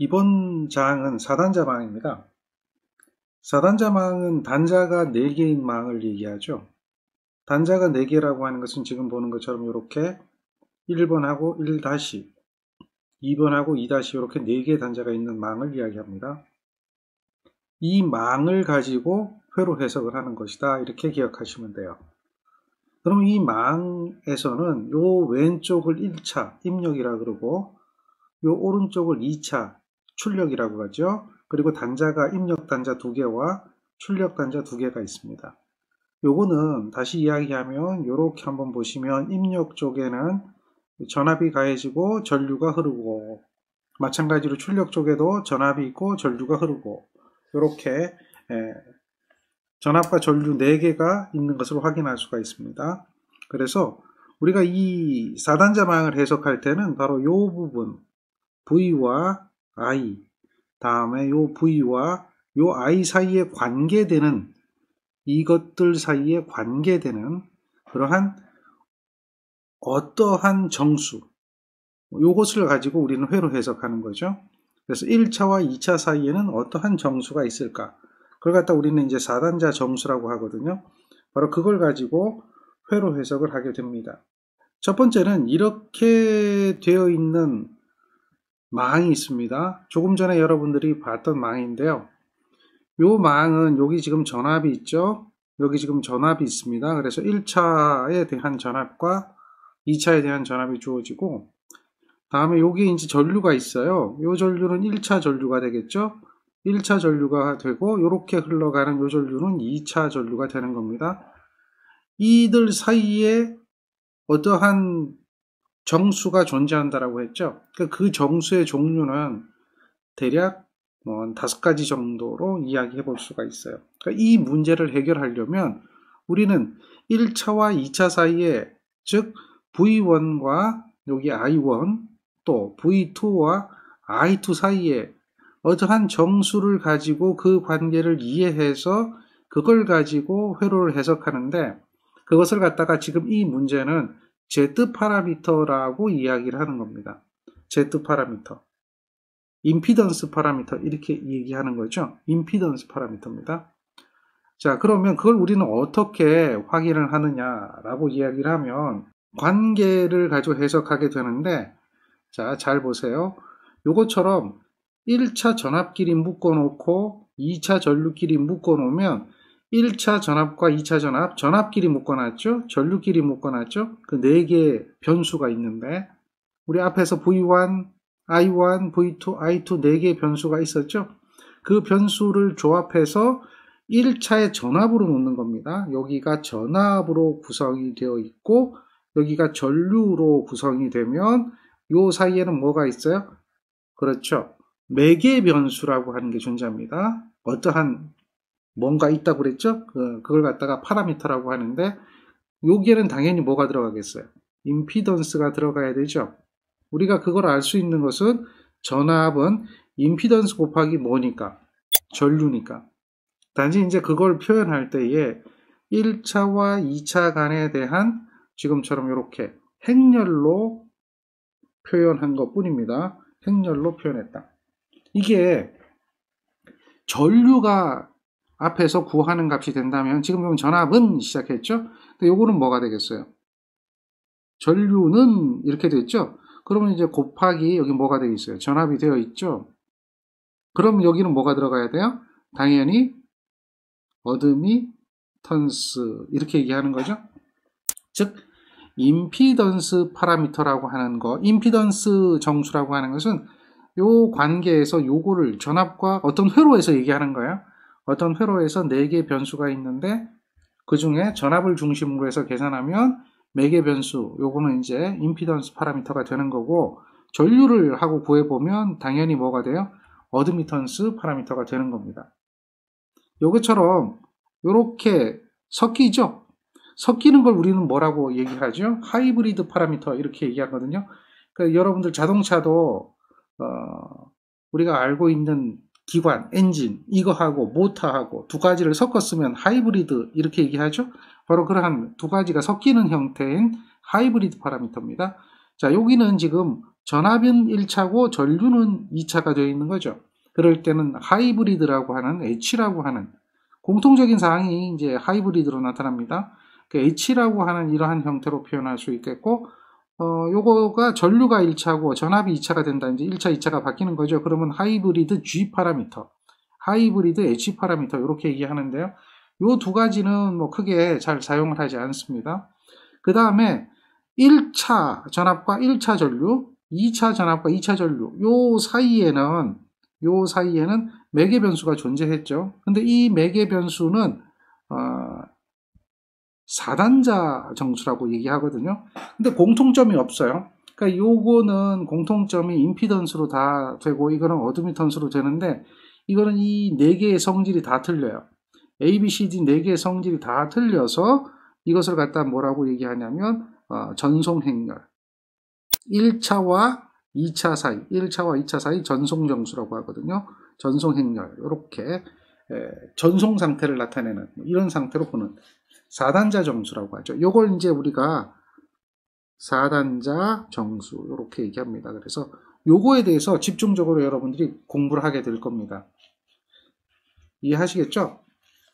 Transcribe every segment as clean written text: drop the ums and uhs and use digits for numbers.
이번 장은 4단자 망입니다. 4단자 망은 단자가 4개인 망을 얘기하죠. 단자가 4개라고 하는 것은 지금 보는 것처럼 이렇게 1번하고 1-, 2번하고 2- 이렇게 4개의 단자가 있는 망을 이야기합니다. 이 망을 가지고 회로 해석을 하는 것이다. 이렇게 기억하시면 돼요. 그럼 이 망에서는 요 왼쪽을 1차 입력이라 그러고 요 오른쪽을 2차 출력이라고 하죠. 그리고 단자가 입력 단자 2개와 출력 단자 2개가 있습니다. 요거는 다시 이야기하면 이렇게 한번 보시면 입력 쪽에는 전압이 가해지고 전류가 흐르고, 마찬가지로 출력 쪽에도 전압이 있고 전류가 흐르고, 이렇게 전압과 전류 4개가 있는 것을 확인할 수가 있습니다. 그래서 우리가 이 4단자망을 해석할 때는 바로 이 부분 V와 I, 다음에 요 V와 요 I 사이에 관계되는, 이것들 사이에 관계되는 그러한 어떠한 정수, 요것을 가지고 우리는 회로 해석하는 거죠. 그래서 1차와 2차 사이에는 어떠한 정수가 있을까? 그걸 갖다 우리는 이제 4단자 정수라고 하거든요. 바로 그걸 가지고 회로 해석을 하게 됩니다. 첫 번째는 이렇게 되어 있는 망이 있습니다. 조금 전에 여러분들이 봤던 망인데요. 요 망은 여기 지금 전압이 있죠. 여기 지금 전압이 있습니다. 그래서 1차에 대한 전압과 2차에 대한 전압이 주어지고, 다음에 여기 이제 전류가 있어요. 요 전류는 1차 전류가 되겠죠. 1차 전류가 되고, 이렇게 흘러가는 요 전류는 2차 전류가 되는 겁니다. 이들 사이에 어떠한 정수가 존재한다라고 했죠. 그 정수의 종류는 대략 5가지 정도로 이야기해 볼 수가 있어요. 그러니까 이 문제를 해결하려면 우리는 1차와 2차 사이에, 즉 V1과 여기 I1, 또 V2와 I2 사이에 어떠한 정수를 가지고 그 관계를 이해해서 그걸 가지고 회로를 해석하는데, 그것을 갖다가 지금 이 문제는 Z 파라미터라고 이야기를 하는 겁니다. Z 파라미터. 임피던스 파라미터, 이렇게 얘기하는 거죠. 임피던스 파라미터입니다. 자, 그러면 그걸 우리는 어떻게 확인을 하느냐라고 이야기를 하면 관계를 가지고 해석하게 되는데, 자, 잘 보세요. 요것처럼 1차 전압끼리 묶어놓고 2차 전류끼리 묶어놓으면 1차 전압과 2차 전압, 전압끼리 묶어놨죠? 전류끼리 묶어놨죠? 그 4개의 변수가 있는데, 우리 앞에서 V1, I1, V2, I2 4개의 변수가 있었죠? 그 변수를 조합해서 1차의 전압으로 놓는 겁니다. 여기가 전압으로 구성이 되어 있고, 여기가 전류로 구성이 되면 요 사이에는 뭐가 있어요? 그렇죠. 매개 변수라고 하는 게 존재합니다. 어떠한 뭔가 있다고 그랬죠? 그걸 갖다가 파라미터라고 하는데, 여기에는 당연히 뭐가 들어가겠어요? 임피던스가 들어가야 되죠. 우리가 그걸 알 수 있는 것은 전압은 임피던스 곱하기 뭐니까? 전류니까. 단지 이제 그걸 표현할 때에 1차와 2차 간에 대한 지금처럼 이렇게 행렬로 표현한 것 뿐입니다. 행렬로 표현했다. 이게 전류가 앞에서 구하는 값이 된다면, 지금 보면 전압은 시작했죠? 근데 요거는 뭐가 되겠어요? 전류는 이렇게 됐죠? 그러면 이제 곱하기 여기 뭐가 되겠어요? 전압이 되어 있죠? 그럼 여기는 뭐가 들어가야 돼요? 당연히 어드미턴스, 이렇게 얘기하는 거죠? 즉 임피던스 파라미터라고 하는 거, 임피던스 정수라고 하는 것은 요 관계에서 요거를 전압과 어떤 회로에서 얘기하는 거예요. 어떤 회로에서 4개의 변수가 있는데 그 중에 전압을 중심으로 해서 계산하면 매개 변수, 요거는 이제 임피던스 파라미터가 되는 거고, 전류를 하고 구해보면 당연히 뭐가 돼요? 어드미턴스 파라미터가 되는 겁니다. 요것처럼 요렇게 섞이죠? 섞이는 걸 우리는 뭐라고 얘기하죠? 하이브리드 파라미터, 이렇게 얘기하거든요. 그러니까 여러분들 자동차도 우리가 알고 있는 기관, 엔진, 이거하고 모터하고 2가지를 섞었으면 하이브리드, 이렇게 얘기하죠. 바로 그러한 2가지가 섞이는 형태인 하이브리드 파라미터입니다. 자, 여기는 지금 전압은 1차고 전류는 2차가 되어 있는 거죠. 그럴 때는 하이브리드라고 하는 H라고 하는 공통적인 사항이 이제 하이브리드로 나타납니다. 그 H라고 하는 이러한 형태로 표현할 수 있겠고, 요거가 전류가 1차고 전압이 2차가 된다. 이제 1차, 2차가 바뀌는 거죠. 그러면 하이브리드 G 파라미터, 하이브리드 H 파라미터 이렇게 얘기하는데요. 요 두 가지는 뭐 크게 잘 사용을 하지 않습니다. 그 다음에 1차 전압과 1차 전류, 2차 전압과 2차 전류 요 사이에는 매개 변수가 존재했죠. 근데 이 매개 변수는 4단자 정수라고 얘기하거든요. 근데 공통점이 없어요. 그러니까 요거는 공통점이 임피던스로 다 되고 이거는 어드미턴스로 되는데 이거는 이 4개의 성질이 다 틀려요. A, B, C, D 4개의 성질이 다 틀려서 이것을 갖다 뭐라고 얘기하냐면 전송 행렬. 1차와 2차 사이 전송 정수라고 하거든요. 전송 행렬. 이렇게 전송 상태를 나타내는 이런 상태로 보는 4단자 정수라고 하죠. 이걸 이제 우리가 4단자 정수 이렇게 얘기합니다. 그래서 요거에 대해서 집중적으로 여러분들이 공부를 하게 될 겁니다. 이해하시겠죠?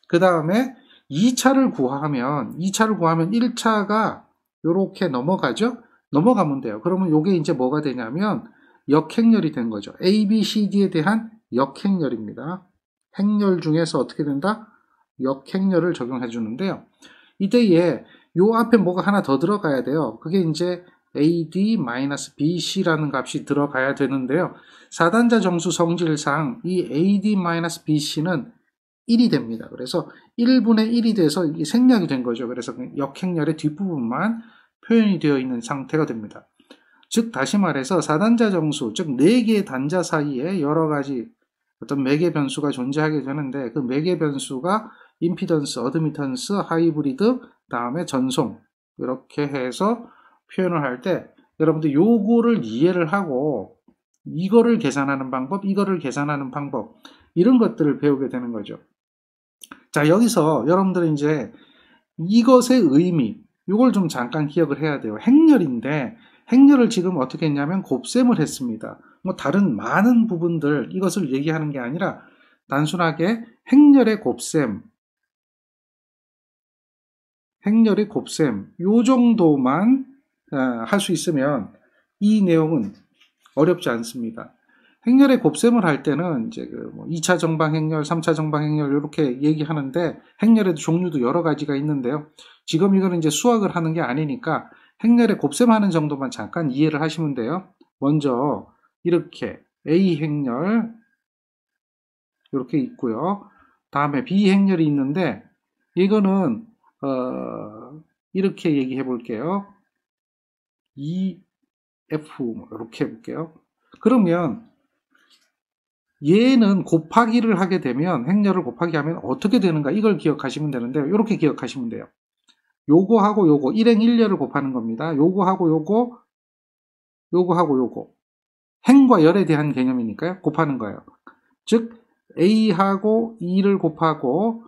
그 다음에 2차를 구하면 1차가 이렇게 넘어가죠? 넘어가면 돼요. 그러면 요게 이제 뭐가 되냐면 역행렬이 된 거죠. A, B, C, D에 대한 역행렬입니다. 행렬 중에서 어떻게 된다? 역행렬을 적용해 주는데요. 이때에 요 앞에 뭐가 하나 더 들어가야 돼요. 그게 이제 AD-BC라는 값이 들어가야 되는데요. 4단자 정수 성질상 이 AD-BC는 1이 됩니다. 그래서 1분의 1이 돼서 이게 생략이 된 거죠. 그래서 역행렬의 뒷부분만 표현이 되어 있는 상태가 됩니다. 즉 다시 말해서 4단자 정수, 즉 4개의 단자 사이에 여러 가지 어떤 매개 변수가 존재하게 되는데 그 매개 변수가 임피던스, 어드미턴스, 하이브리드, 다음에 전송 이렇게 해서 표현을 할 때 여러분들 요거를 이해를 하고 이거를 계산하는 방법, 이거를 계산하는 방법 이런 것들을 배우게 되는 거죠. 자, 여기서 여러분들은 이제 이것의 의미 이걸 좀 잠깐 기억을 해야 돼요. 행렬인데 행렬을 지금 어떻게 했냐면 곱셈을 했습니다. 뭐 다른 많은 부분들 이것을 얘기하는 게 아니라 단순하게 행렬의 곱셈 요 정도만 할 수 있으면 이 내용은 어렵지 않습니다. 행렬의 곱셈을 할 때는 이제 그 2차 정방 행렬, 3차 정방 행렬 이렇게 얘기하는데 행렬에도 종류도 여러 가지가 있는데요. 지금 이거는 이제 수학을 하는 게 아니니까 행렬의 곱셈하는 정도만 잠깐 이해를 하시면 돼요. 먼저 이렇게 A 행렬 이렇게 있고요. 다음에 B 행렬이 있는데 이거는 이렇게 얘기해 볼게요. EF 이렇게 해볼게요. 그러면 얘는 곱하기를 하게 되면 행렬을 곱하기 하면 어떻게 되는가 이걸 기억하시면 되는데 이렇게 기억하시면 돼요. 요거하고 요거 1행 1렬을 곱하는 겁니다. 요거하고 요거 행과 열에 대한 개념이니까요. 곱하는 거예요. 즉 A하고 E를 곱하고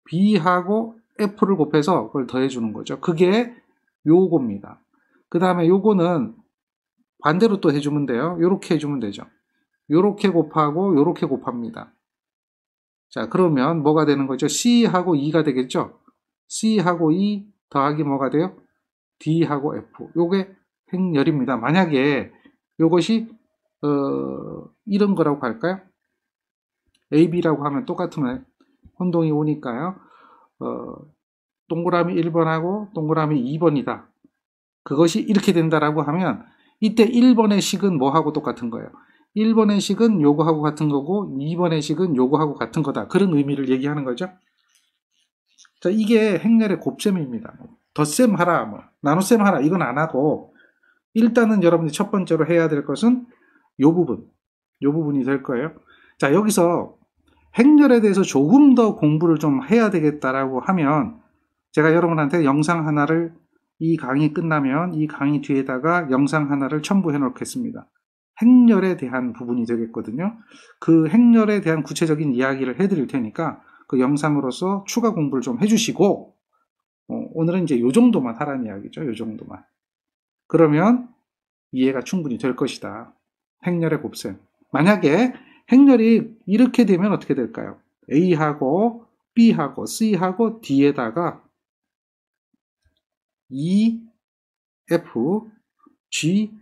B하고 F를 곱해서 그걸 더해주는 거죠. 그게 요겁니다. 그 다음에 요거는 반대로 또 해주면 돼요. 요렇게 해주면 되죠. 요렇게 곱하고 요렇게 곱합니다. 자, 그러면 뭐가 되는 거죠? C하고 E가 되겠죠? C하고 E 더하기 뭐가 돼요? D하고 F. 요게 행렬입니다. 만약에 요것이 이런 거라고 할까요? AB라고 하면 똑같은 혼동이 오니까요. 동그라미 1번하고 동그라미 2번이다. 그것이 이렇게 된다라고 하면 이때 1번의 식은 뭐하고 똑같은 거예요? 1번의 식은 요거하고 같은 거고 2번의 식은 요거하고 같은 거다. 그런 의미를 얘기하는 거죠. 자, 이게 행렬의 곱셈입니다. 덧셈 하라, 나눗셈 하라 이건 안 하고 일단은 여러분들이 첫 번째로 해야 될 것은 요 부분이 될 거예요. 자, 여기서 행렬에 대해서 조금 더 공부를 좀 해야 되겠다라고 하면 제가 여러분한테 영상 하나를 이 강의 끝나면 이 강의 뒤에다가 영상 하나를 첨부해 놓겠습니다. 행렬에 대한 부분이 되겠거든요. 그 행렬에 대한 구체적인 이야기를 해드릴 테니까 그 영상으로서 추가 공부를 좀 해주시고 오늘은 이제 요 정도만 하라는 이야기죠. 요 정도만. 그러면 이해가 충분히 될 것이다. 행렬의 곱셈. 만약에 행렬이 이렇게 되면 어떻게 될까요? A하고 B하고 C하고 D에다가 E, F, G,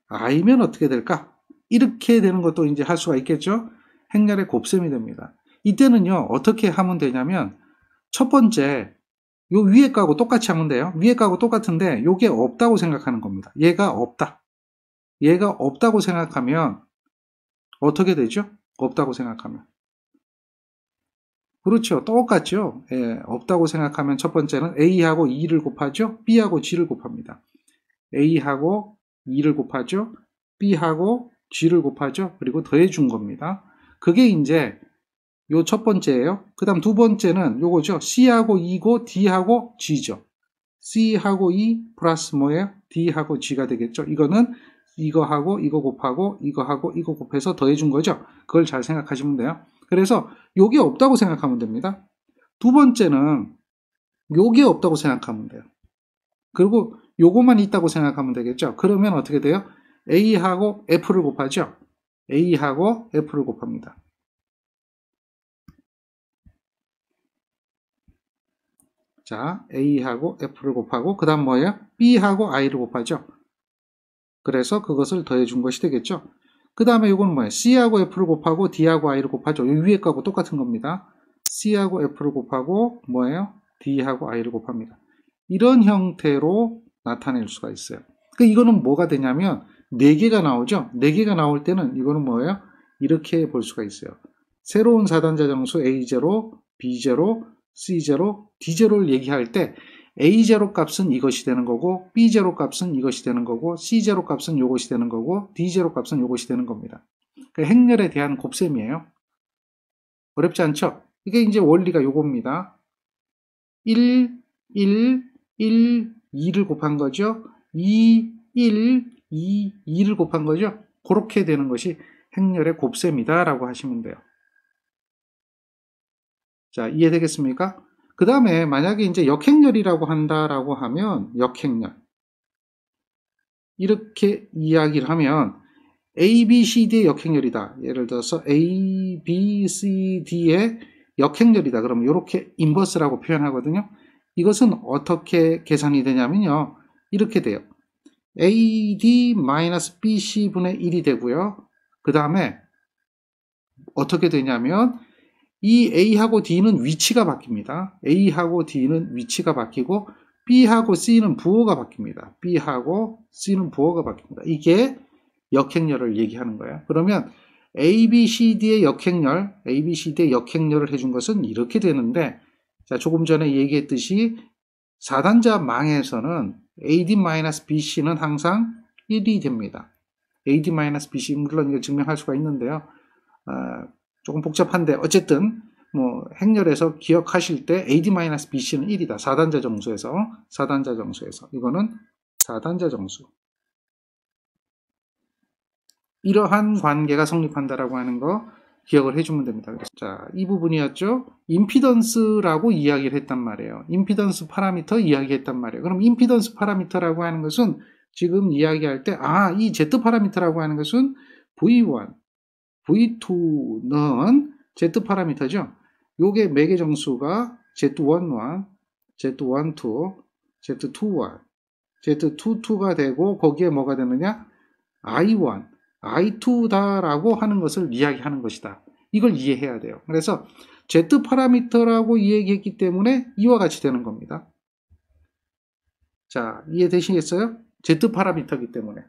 I면 어떻게 될까? 이렇게 되는 것도 이제 할 수가 있겠죠? 행렬의 곱셈이 됩니다. 이때는요, 어떻게 하면 되냐면, 첫 번째, 요 위에 거하고 똑같이 하면 돼요. 위에 거하고 똑같은데, 요게 없다고 생각하는 겁니다. 얘가 없다. 얘가 없다고 생각하면, 어떻게 되죠? 없다고 생각하면. 그렇죠. 똑같죠. 예, 없다고 생각하면 첫 번째는 A하고 E를 곱하죠. B하고 G를 곱합니다. A하고 E를 곱하죠. B하고 G를 곱하죠. 그리고 더해준 겁니다. 그게 이제 요 첫 번째예요. 그 다음 두 번째는 요거죠. C하고 E고 D하고 G죠. C하고 E 플러스 뭐예요? D하고 G가 되겠죠. 이거는 이거하고 이거 곱하고 이거하고 이거 곱해서 더해준 거죠. 그걸 잘 생각하시면 돼요. 그래서 요게 없다고 생각하면 됩니다. 두 번째는 요게 없다고 생각하면 돼요. 그리고 요거만 있다고 생각하면 되겠죠. 그러면 어떻게 돼요? A하고 F를 곱하죠. A하고 F를 곱합니다. 자, A하고 F를 곱하고 그 다음 뭐예요? B하고 I를 곱하죠. 그래서 그것을 더해준 것이 되겠죠. 그 다음에 이건 뭐예요? C하고 F를 곱하고 D하고 I를 곱하죠. 이 위에 거하고 똑같은 겁니다. C하고 F를 곱하고 뭐예요? D하고 I를 곱합니다. 이런 형태로 나타낼 수가 있어요. 이거는 뭐가 되냐면 4개가 나오죠. 4개가 나올 때는 이거는 뭐예요? 이렇게 볼 수가 있어요. 새로운 4단자 정수 A0, B0, C0, D0를 얘기할 때 A0 값은 이것이 되는 거고 B0 값은 이것이 되는 거고 C0 값은 이것이 되는 거고 D0 값은 이것이 되는 겁니다. 행렬에 대한 곱셈이에요. 어렵지 않죠? 이게 이제 원리가 요겁니다. 1, 1, 1, 2를 곱한 거죠. 2, 1, 2, 2를 곱한 거죠. 그렇게 되는 것이 행렬의 곱셈이다 라고 하시면 돼요. 자, 이해되겠습니까? 그 다음에 만약에 이제 역행렬이라고 한다라고 하면 역행렬 이렇게 이야기를 하면 A, B, C, D의 역행렬이다. 예를 들어서 A, B, C, D의 역행렬이다. 그러면 이렇게 인버스라고 표현하거든요. 이것은 어떻게 계산이 되냐면요. 이렇게 돼요. AD-BC분의 1이 되고요. 그 다음에 어떻게 되냐면 이 A하고 D는 위치가 바뀝니다. A하고 D는 위치가 바뀌고 B하고 C는 부호가 바뀝니다. B하고 C는 부호가 바뀝니다. 이게 역행렬을 얘기하는 거예요. 그러면 ABCD의 역행렬을 해준 것은 이렇게 되는데, 자, 조금 전에 얘기했듯이 4단자 망에서는 AD-BC는 항상 1이 됩니다. AD-BC, 물론 이거 증명할 수가 있는데요. 조금 복잡한데 어쨌든 뭐 행렬에서 기억하실 때 AD-BC는 1이다. 4단자 정수에서 이거는 4단자 정수. 이러한 관계가 성립한다라고 하는 거 기억을 해주면 됩니다. 자, 이 부분이었죠. 임피던스라고 이야기를 했단 말이에요. 임피던스 파라미터 이야기했단 말이에요. 그럼 임피던스 파라미터라고 하는 것은 지금 이야기할 때, 이 Z 파라미터라고 하는 것은 V1, V2는 Z 파라미터죠. 요게 매개 정수가 Z11, Z12, Z21, Z22가 되고 거기에 뭐가 되느냐? I1, I2다라고 하는 것을 이야기하는 것이다. 이걸 이해해야 돼요. 그래서 Z 파라미터라고 이야기했기 때문에 이와 같이 되는 겁니다. 자, 이해되시겠어요? Z 파라미터이기 때문에.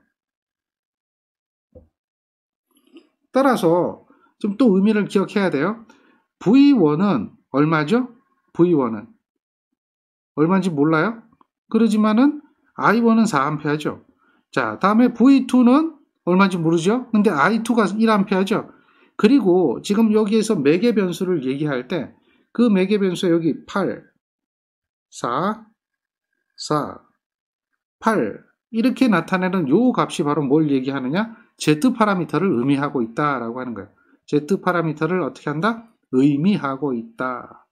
따라서 좀 또 의미를 기억해야 돼요. V1은 얼마죠? V1은 얼마인지 몰라요? 그러지만은 I1은 4A죠. 자, 다음에 V2는 얼마인지 모르죠? 근데 I2가 1A죠. 그리고 지금 여기에서 매개 변수를 얘기할 때 그 매개 변수 여기 8, 4, 4, 8 이렇게 나타내는 요 값이 바로 뭘 얘기하느냐? Z 파라미터를 의미하고 있다라고 하는 거예요. Z 파라미터를 어떻게 한다? 의미하고 있다.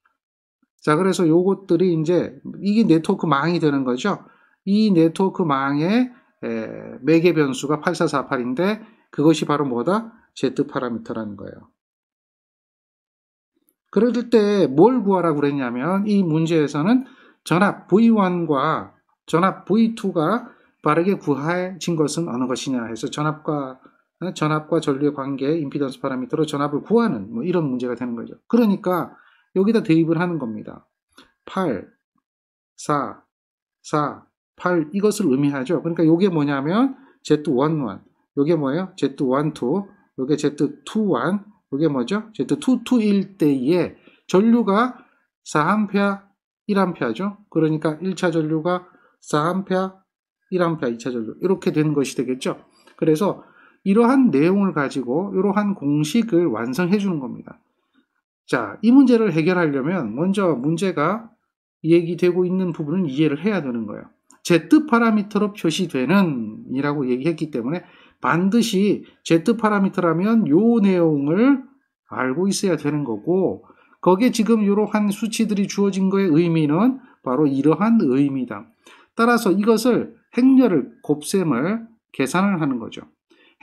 자, 그래서 요것들이 이제 이게 네트워크 망이 되는 거죠. 이 네트워크 망의 매개 변수가 8448인데 그것이 바로 뭐다? Z 파라미터라는 거예요. 그럴 때 뭘 구하라고 그랬냐면 이 문제에서는 전압 V1과 전압 V2가 빠르게 구해진 것은 어느 것이냐 해서 전압과 전류의 관계 임피던스 파라미터로 전압을 구하는 뭐 이런 문제가 되는 거죠. 그러니까 여기다 대입을 하는 겁니다. 8, 4, 4, 8 이것을 의미하죠. 그러니까 이게 뭐냐면 Z11, 이게 뭐예요? Z12, 이게 Z21, 이게 뭐죠? Z22일 때에 전류가 4A, 1A죠. 그러니까 1차 전류가 4A, 1A, 2차 전류 이렇게 되는 것이 되겠죠. 그래서 이러한 내용을 가지고 이러한 공식을 완성해 주는 겁니다. 자, 이 문제를 해결하려면 먼저 문제가 얘기되고 있는 부분은 이해를 해야 되는 거예요. Z 파라미터로 표시되는 이라고 얘기했기 때문에 반드시 Z 파라미터라면 요 내용을 알고 있어야 되는 거고 거기에 지금 이러한 수치들이 주어진 거의 의미는 바로 이러한 의미다. 따라서 이것을 행렬을 곱셈을 계산을 하는 거죠.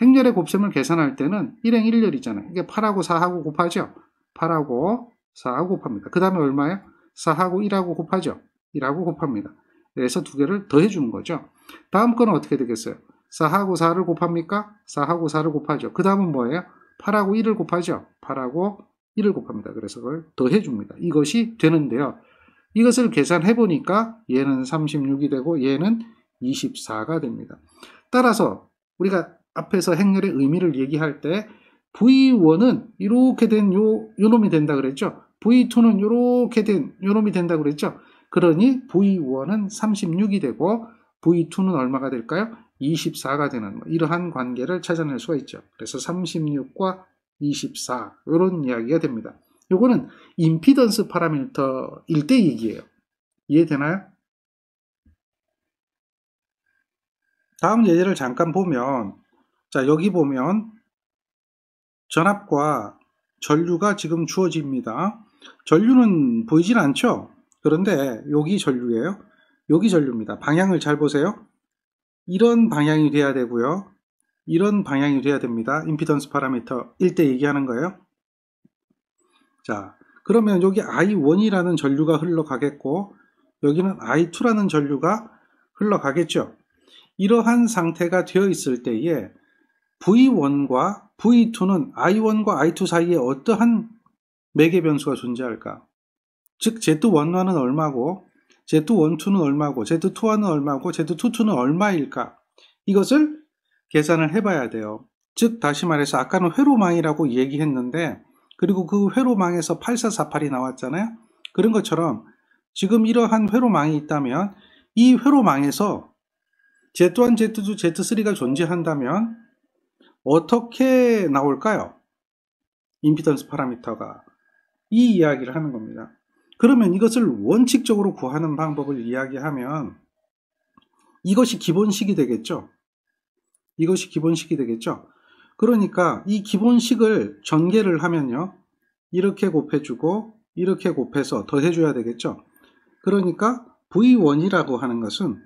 행렬의 곱셈을 계산할 때는 1행 1렬이잖아요. 이게 8하고 4하고 곱하죠. 8하고 4하고 곱합니다. 그 다음에 얼마예요? 4하고 1하고 곱하죠. 1하고 곱합니다. 그래서 두 개를 더해 주는 거죠. 다음 거는 어떻게 되겠어요? 4하고 4를 곱합니까? 4하고 4를 곱하죠. 그 다음은 뭐예요? 8하고 1을 곱하죠. 8하고 1을 곱합니다. 그래서 그걸 더해 줍니다. 이것이 되는데요. 이것을 계산해 보니까 얘는 36이 되고 얘는 24가 됩니다. 따라서 우리가 앞에서 행렬의 의미를 얘기할 때 V1은 이렇게 된 요 놈이 된다 그랬죠. V2는 이렇게 된 요 놈이 된다 그랬죠. 그러니 V1은 36이 되고 V2는 얼마가 될까요? 24가 되는 이러한 관계를 찾아낼 수가 있죠. 그래서 36과 24 이런 이야기가 됩니다. 요거는 임피던스 파라미터일 때 얘기예요. 이해되나요? 다음 예제를 잠깐 보면 자 여기 보면 전압과 전류가 지금 주어집니다. 전류는 보이진 않죠? 그런데 여기 전류예요. 여기 전류입니다. 방향을 잘 보세요. 이런 방향이 돼야 되고요. 이런 방향이 돼야 됩니다. 임피던스 파라미터 1대 얘기하는 거예요. 자, 그러면 여기 I1이라는 전류가 흘러가겠고 여기는 I2라는 전류가 흘러가겠죠. 이러한 상태가 되어 있을 때에 V1과 V2는 I1과 I2 사이에 어떠한 매개 변수가 존재할까? 즉 Z11은 얼마고 Z12는 얼마고 Z21은 얼마고 Z22는 얼마일까? 이것을 계산을 해봐야 돼요. 즉 다시 말해서 아까는 회로망이라고 얘기했는데 그리고 그 회로망에서 8448이 나왔잖아요. 그런 것처럼 지금 이러한 회로망이 있다면 이 회로망에서 Z1, Z2, Z3가 존재한다면 어떻게 나올까요? 임피던스 파라미터가 이 이야기를 하는 겁니다. 그러면 이것을 원칙적으로 구하는 방법을 이야기하면 이것이 기본식이 되겠죠. 이것이 기본식이 되겠죠. 그러니까 이 기본식을 전개를 하면요. 이렇게 곱해주고 이렇게 곱해서 더해줘야 되겠죠. 그러니까 V1이라고 하는 것은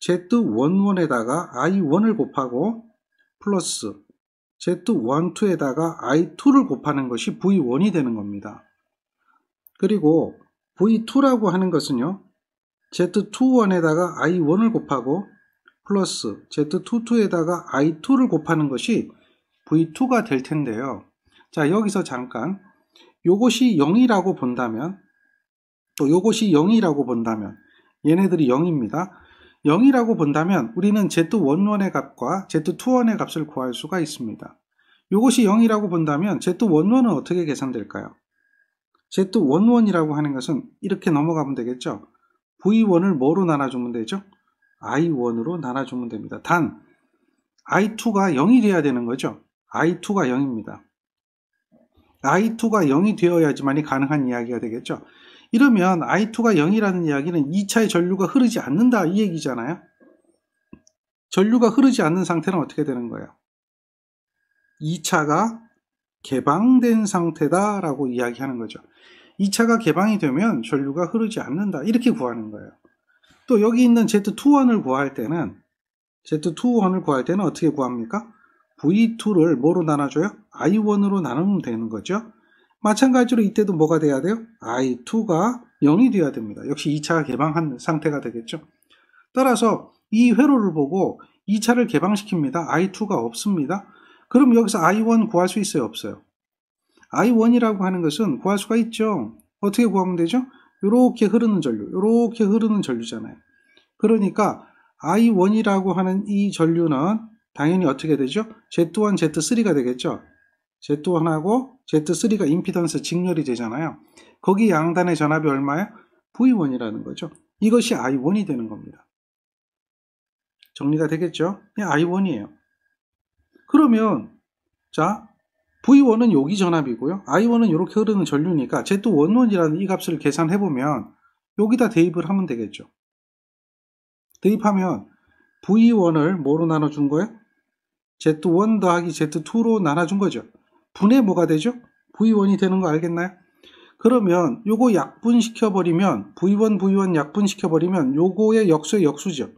Z11에다가 I1을 곱하고 플러스 Z12에다가 I2를 곱하는 것이 V1이 되는 겁니다. 그리고 V2라고 하는 것은요. Z21에다가 I1을 곱하고 플러스 Z22에다가 I2를 곱하는 것이 V2가 될 텐데요. 자, 여기서 잠깐 요것이 0이라고 본다면 또 요것이 0이라고 본다면 얘네들이 0입니다. 0이라고 본다면 우리는 Z11의 값과 Z21의 값을 구할 수가 있습니다. 요것이 0이라고 본다면 Z11은 어떻게 계산될까요? Z11이라고 하는 것은 이렇게 넘어가면 되겠죠. V1을 뭐로 나눠주면 되죠? I1으로 나눠주면 됩니다. 단 I2가 0이 돼야 되는 거죠. I2가 0입니다. I2가 0이 되어야지만이 가능한 이야기가 되겠죠. 이러면 I2가 0이라는 이야기는 2차의 전류가 흐르지 않는다 이 얘기잖아요. 전류가 흐르지 않는 상태는 어떻게 되는 거예요? 2차가 개방된 상태다 라고 이야기하는 거죠. 2차가 개방이 되면 전류가 흐르지 않는다 이렇게 구하는 거예요. 또 여기 있는 Z21을 구할 때는 Z21을 구할 때는 어떻게 구합니까? V2를 뭐로 나눠줘요? I1으로 나누면 되는 거죠. 마찬가지로 이때도 뭐가 돼야 돼요? I2가 0이 돼야 됩니다. 역시 2차가 개방한 상태가 되겠죠. 따라서 이 회로를 보고 2차를 개방시킵니다. I2가 없습니다. 그럼 여기서 I1 구할 수 있어요? 없어요? I1이라고 하는 것은 구할 수가 있죠. 어떻게 구하면 되죠? 이렇게 흐르는 전류, 이렇게 흐르는 전류잖아요. 그러니까 I1이라고 하는 이 전류는 당연히 어떻게 되죠? Z1, Z3가 되겠죠. Z1하고 Z3가 임피던스 직렬이 되잖아요. 거기 양단의 전압이 얼마예요? V1이라는 거죠. 이것이 I1이 되는 겁니다. 정리가 되겠죠? I1이에요. 그러면 자, V1은 여기 전압이고요. I1은 이렇게 흐르는 전류니까 Z11이라는 이 값을 계산해보면 여기다 대입을 하면 되겠죠. 대입하면 V1을 뭐로 나눠준 거예요? Z1 더하기 Z2로 나눠준 거죠. 분의 뭐가 되죠? V1이 되는 거 알겠나요? 그러면 요거 약분시켜버리면 V1 약분시켜버리면 요거의 역수의 역수죠.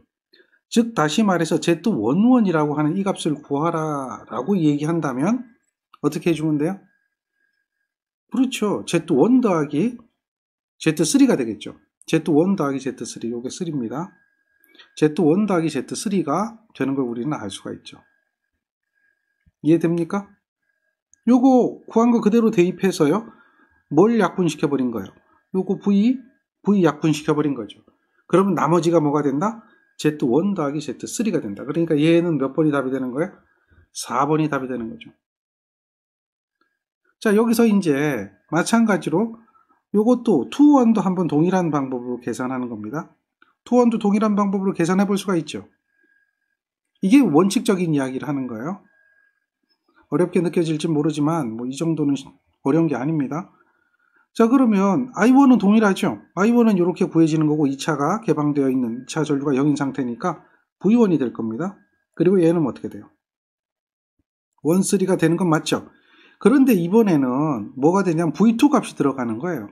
즉 다시 말해서 Z11이라고 하는 이 값을 구하라 라고 얘기한다면 어떻게 해주면 돼요? 그렇죠. Z1 더하기 Z3가 되겠죠. Z1 더하기 Z3, 요게 3입니다. Z1 더하기 Z3가 되는 걸 우리는 알 수가 있죠. 이해됩니까? 요거 구한 거 그대로 대입해서요. 뭘 약분시켜버린 거예요? 요거 V 약분시켜버린 거죠. 그러면 나머지가 뭐가 된다? Z1 더하기 Z3가 된다. 그러니까 얘는 몇 번이 답이 되는 거예요? 4번이 답이 되는 거죠. 자, 여기서 이제 마찬가지로 요것도 2,1도 한번 동일한 방법으로 계산하는 겁니다. 2,1도 동일한 방법으로 계산해 볼 수가 있죠. 이게 원칙적인 이야기를 하는 거예요. 어렵게 느껴질지 모르지만 뭐 이 정도는 어려운 게 아닙니다. 자, 그러면 I1은 동일하죠. I1은 이렇게 구해지는 거고 2차가 개방되어 있는 2차 전류가 0인 상태니까 V1이 될 겁니다. 그리고 얘는 어떻게 돼요? 1, 3가 되는 건 맞죠? 그런데 이번에는 뭐가 되냐면 V2 값이 들어가는 거예요.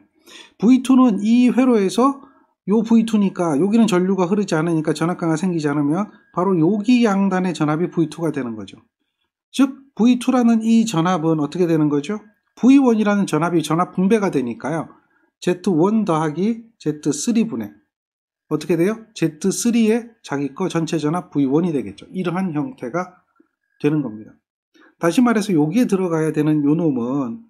V2는 이 회로에서 요 V2니까 여기는 전류가 흐르지 않으니까 전압가가 생기지 않으면 바로 여기 양단의 전압이 V2가 되는 거죠. 즉 V2라는 이 전압은 어떻게 되는 거죠? V1이라는 전압이 전압 분배가 되니까요. Z1 더하기 Z3분의 어떻게 돼요? Z3의 자기 거 전체 전압 V1이 되겠죠. 이러한 형태가 되는 겁니다. 다시 말해서 여기에 들어가야 되는 요 놈은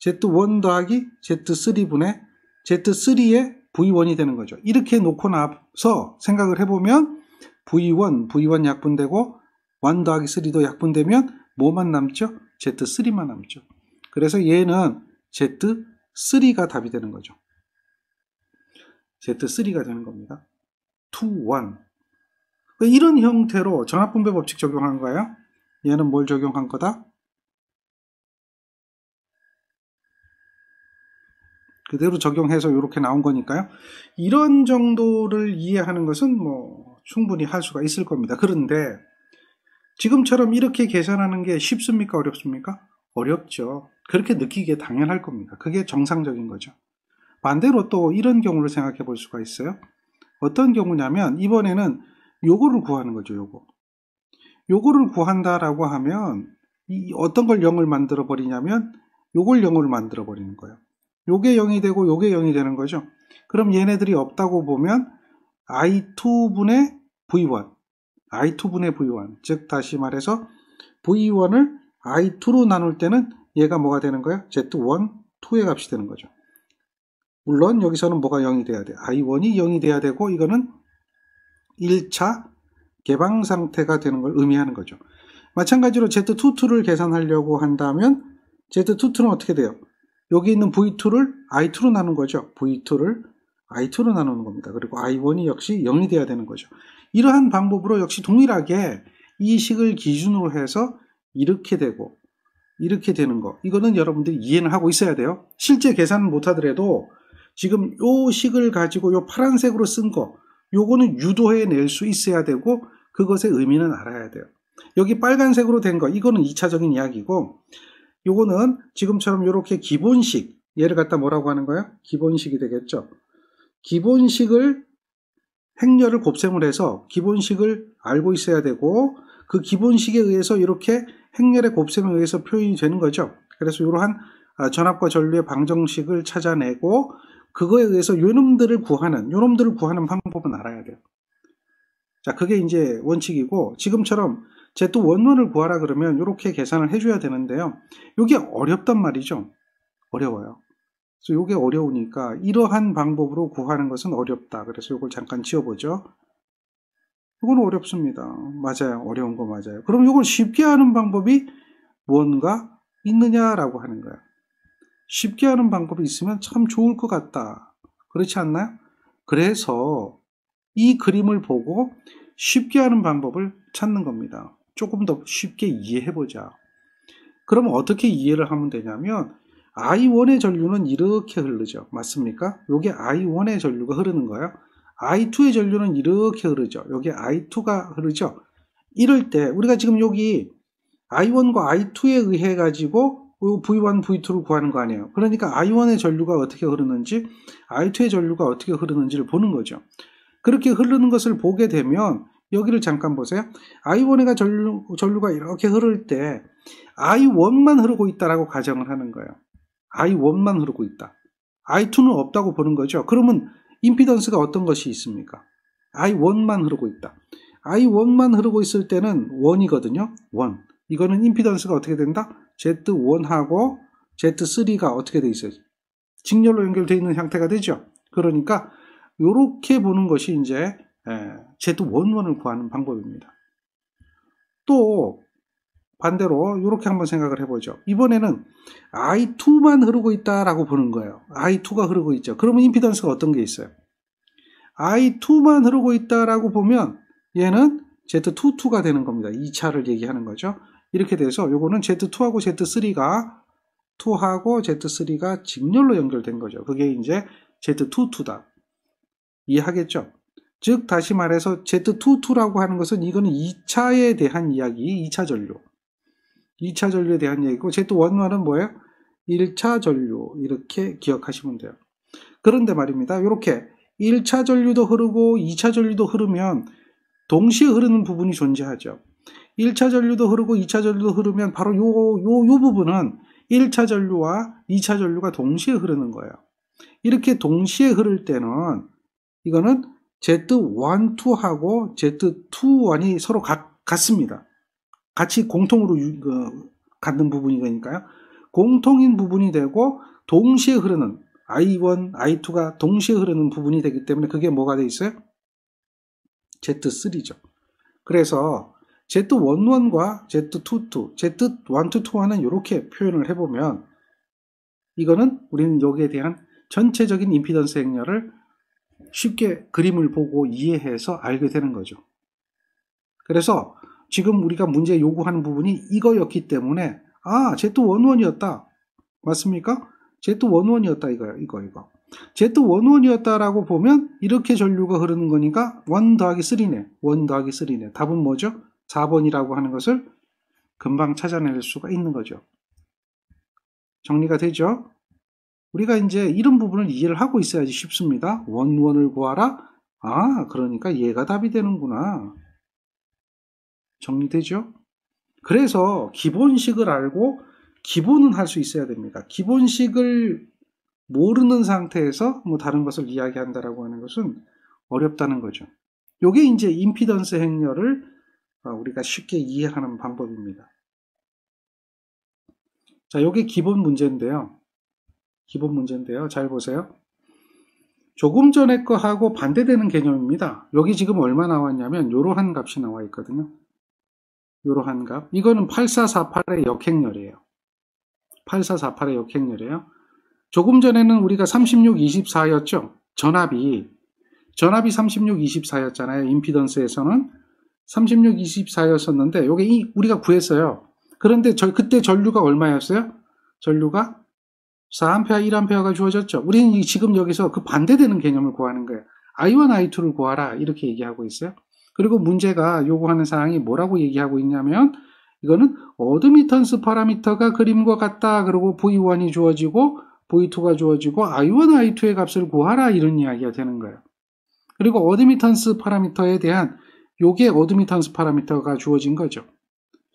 Z1 더하기 Z3분의 Z3의 V1이 되는 거죠. 이렇게 놓고 나서 생각을 해보면 V1 약분되고 1 더하기 3도 약분되면 뭐만 남죠? Z3만 남죠. 그래서 얘는 Z3가 답이 되는 거죠. Z3가 되는 겁니다. 2, 1. 이런 형태로 전압분배 법칙 적용한 거예요. 얘는 뭘 적용한 거다? 그대로 적용해서 이렇게 나온 거니까요. 이런 정도를 이해하는 것은 뭐 충분히 할 수가 있을 겁니다. 그런데 지금처럼 이렇게 계산하는 게 쉽습니까? 어렵습니까? 어렵죠. 그렇게 느끼기에 당연할 겁니다. 그게 정상적인 거죠. 반대로 또 이런 경우를 생각해 볼 수가 있어요. 어떤 경우냐면 이번에는 요거를 구하는 거죠. 요거를 구한다라고 하면 어떤 걸 0을 만들어 버리냐면 요걸 0으로 만들어 버리는 거예요. 요게 0이 되고 요게 0이 되는 거죠. 그럼 얘네들이 없다고 보면 I2분의 V1 I2분의 V1 즉 다시 말해서 V1을 I2로 나눌 때는 얘가 뭐가 되는 거예요? Z1, 2의 값이 되는 거죠. 물론 여기서는 뭐가 0이 돼야 돼? I1이 0이 돼야 되고 이거는 1차 개방 상태가 되는 걸 의미하는 거죠. 마찬가지로 Z22를 계산하려고 한다면 Z22는 어떻게 돼요? 여기 있는 V2를 I2로 나눈 거죠. V2를 I2로 나누는 겁니다. 그리고 I1이 역시 0이 돼야 되는 거죠. 이러한 방법으로 역시 동일하게 이 식을 기준으로 해서 이렇게 되고 이렇게 되는 거 이거는 여러분들이 이해는 하고 있어야 돼요. 실제 계산은 못하더라도 지금 요 식을 가지고 요 파란색으로 쓴 거 요거는 유도해 낼 수 있어야 되고 그것의 의미는 알아야 돼요. 여기 빨간색으로 된 거 이거는 2차적인 이야기고 요거는 지금처럼 이렇게 기본식 얘를 갖다 뭐라고 하는 거야? 기본식이 되겠죠. 기본식을 행렬을 곱셈을 해서 기본식을 알고 있어야 되고 그 기본식에 의해서 이렇게 행렬의 곱셈에 의해서 표현이 되는 거죠. 그래서 이러한 전압과 전류의 방정식을 찾아내고 그거에 의해서 요놈들을 구하는 방법은 알아야 돼요. 자, 그게 이제 원칙이고 지금처럼 Z11을 구하라 그러면 이렇게 계산을 해줘야 되는데요. 이게 어렵단 말이죠. 어려워요. 그래서 이게 어려우니까 이러한 방법으로 구하는 것은 어렵다. 그래서 이걸 잠깐 지워보죠. 이건 어렵습니다. 맞아요. 어려운 거 맞아요. 그럼 이걸 쉽게 하는 방법이 뭔가 있느냐라고 하는 거예요. 쉽게 하는 방법이 있으면 참 좋을 것 같다. 그렇지 않나요? 그래서 이 그림을 보고 쉽게 하는 방법을 찾는 겁니다. 조금 더 쉽게 이해해보자. 그럼 어떻게 이해를 하면 되냐면 I1의 전류는 이렇게 흐르죠. 맞습니까? 이게 I1의 전류가 흐르는 거예요. I2의 전류는 이렇게 흐르죠. 여기 I2가 흐르죠. 이럴 때 우리가 지금 여기 I1과 I2에 의해 가지고 V1, V2를 구하는 거 아니에요. 그러니까 I1의 전류가 어떻게 흐르는지 I2의 전류가 어떻게 흐르는지를 보는 거죠. 그렇게 흐르는 것을 보게 되면 여기를 잠깐 보세요. I1의 전류가 이렇게 흐를 때 I1만 흐르고 있다라고 가정을 하는 거예요. I1만 흐르고 있다. I2는 없다고 보는 거죠. 그러면 임피던스가 어떤 것이 있습니까? I1만 흐르고 있다. I1만 흐르고 있을 때는 1이거든요. 1. 이거는 임피던스가 어떻게 된다? Z1하고 Z3가 어떻게 돼 있어요? 직렬로 연결되어 있는 형태가 되죠. 그러니까 이렇게 보는 것이 이제 Z11을 구하는 방법입니다. 또 반대로 이렇게 한번 생각을 해보죠. 이번에는 I2만 흐르고 있다라고 보는 거예요. I2가 흐르고 있죠. 그러면 임피던스가 어떤 게 있어요? I2만 흐르고 있다라고 보면 얘는 Z22가 되는 겁니다. 2차를 얘기하는 거죠. 이렇게 돼서 요거는 Z2하고 Z3가 2하고 Z3가 직렬로 연결된 거죠. 그게 이제 Z22다. 이해하겠죠? 즉 다시 말해서 Z22라고 하는 것은 이거는 2차에 대한 이야기, 2차 전류. 2차 전류에 대한 얘기고 Z11은 뭐예요? 1차 전류 이렇게 기억하시면 돼요. 그런데 말입니다. 이렇게 1차 전류도 흐르고 2차 전류도 흐르면 동시에 흐르는 부분이 존재하죠. 1차 전류도 흐르고 2차 전류도 흐르면 바로 요 부분은 1차 전류와 2차 전류가 동시에 흐르는 거예요. 이렇게 동시에 흐를 때는 이거는 Z12하고 Z21이 서로 같습니다. 같이 공통으로 갖는 부분이니까요. 공통인 부분이 되고 동시에 흐르는 I1, I2가 동시에 흐르는 부분이 되기 때문에 그게 뭐가 돼 있어요? Z3죠. 그래서 Z11과 Z22, Z122와는 이렇게 표현을 해보면 이거는 우리는 여기에 대한 전체적인 임피던스 행렬을 쉽게 그림을 보고 이해해서 알게 되는 거죠. 그래서 지금 우리가 문제 요구하는 부분이 이거였기 때문에 Z11이었다. 맞습니까? Z11이었다 이거. Z11이었다라고 보면 이렇게 전류가 흐르는 거니까 1 더하기 3네. 1 더하기 3네. 답은 뭐죠? 4번이라고 하는 것을 금방 찾아낼 수가 있는 거죠. 정리가 되죠? 우리가 이제 이런 부분을 이해를 하고 있어야지 쉽습니다. 원을 구하라? 그러니까 얘가 답이 되는구나. 정리되죠? 그래서 기본식을 알고 기본은 할 수 있어야 됩니다. 기본식을 모르는 상태에서 뭐 다른 것을 이야기한다라고 하는 것은 어렵다는 거죠. 요게 이제 임피던스 행렬을 우리가 쉽게 이해하는 방법입니다. 자, 요게 기본 문제인데요. 잘 보세요. 조금 전에 거하고 반대되는 개념입니다. 여기 지금 얼마 나왔냐면 요러한 값이 나와 있거든요. 요러한 값. 이거는 8448의 역행렬이에요. 8448의 역행렬이에요. 조금 전에는 우리가 3624였죠. 전압이 3624였잖아요. 임피던스에서는 3624였었는데 요게 우리가 구했어요. 그런데 그때 전류가 얼마였어요? 전류가 4A, 1A가 주어졌죠. 우리는 지금 여기서 그 반대되는 개념을 구하는 거예요. I1, I2를 구하라 이렇게 얘기하고 있어요. 그리고 문제가 요구하는 사항이 뭐라고 얘기하고 있냐면 이거는 어드미턴스 파라미터가 그림과 같다. 그리고 V1이 주어지고 V2가 주어지고 I1, I2의 값을 구하라 이런 이야기가 되는 거예요. 그리고 어드미턴스 파라미터에 대한 요게 어드미턴스 파라미터가 주어진 거죠.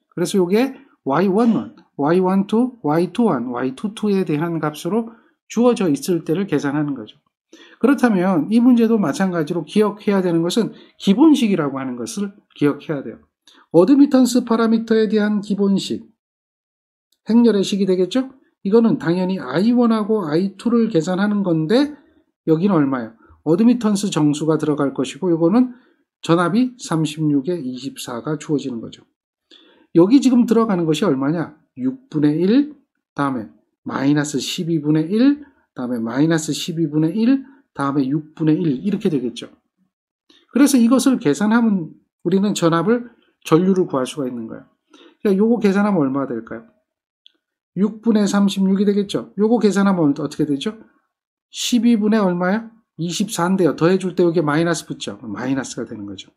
그래서 요게 y11, y12, y21, y22에 대한 값으로 주어져 있을 때를 계산하는 거죠. 그렇다면 이 문제도 마찬가지로 기억해야 되는 것은 기본식이라고 하는 것을 기억해야 돼요. 어드미턴스 파라미터에 대한 기본식, 행렬의 식이 되겠죠? 이거는 당연히 I1하고 I2를 계산하는 건데 여기는 얼마예요? 어드미턴스 정수가 들어갈 것이고 이거는 전압이 36에 24가 주어지는 거죠. 여기 지금 들어가는 것이 얼마냐? 6분의 1, 다음에 마이너스 12분의 1, 다음에 마이너스 12분의 1, 다음에 6분의 1 이렇게 되겠죠. 그래서 이것을 계산하면 우리는 전류를 구할 수가 있는 거예요. 그러니까 요거 계산하면 얼마가 될까요? 6분의 36이 되겠죠. 요거 계산하면 어떻게 되죠? 12분의 얼마야? 24인데요. 더해줄 때 여기에 마이너스 붙죠. 마이너스가 되는 거죠.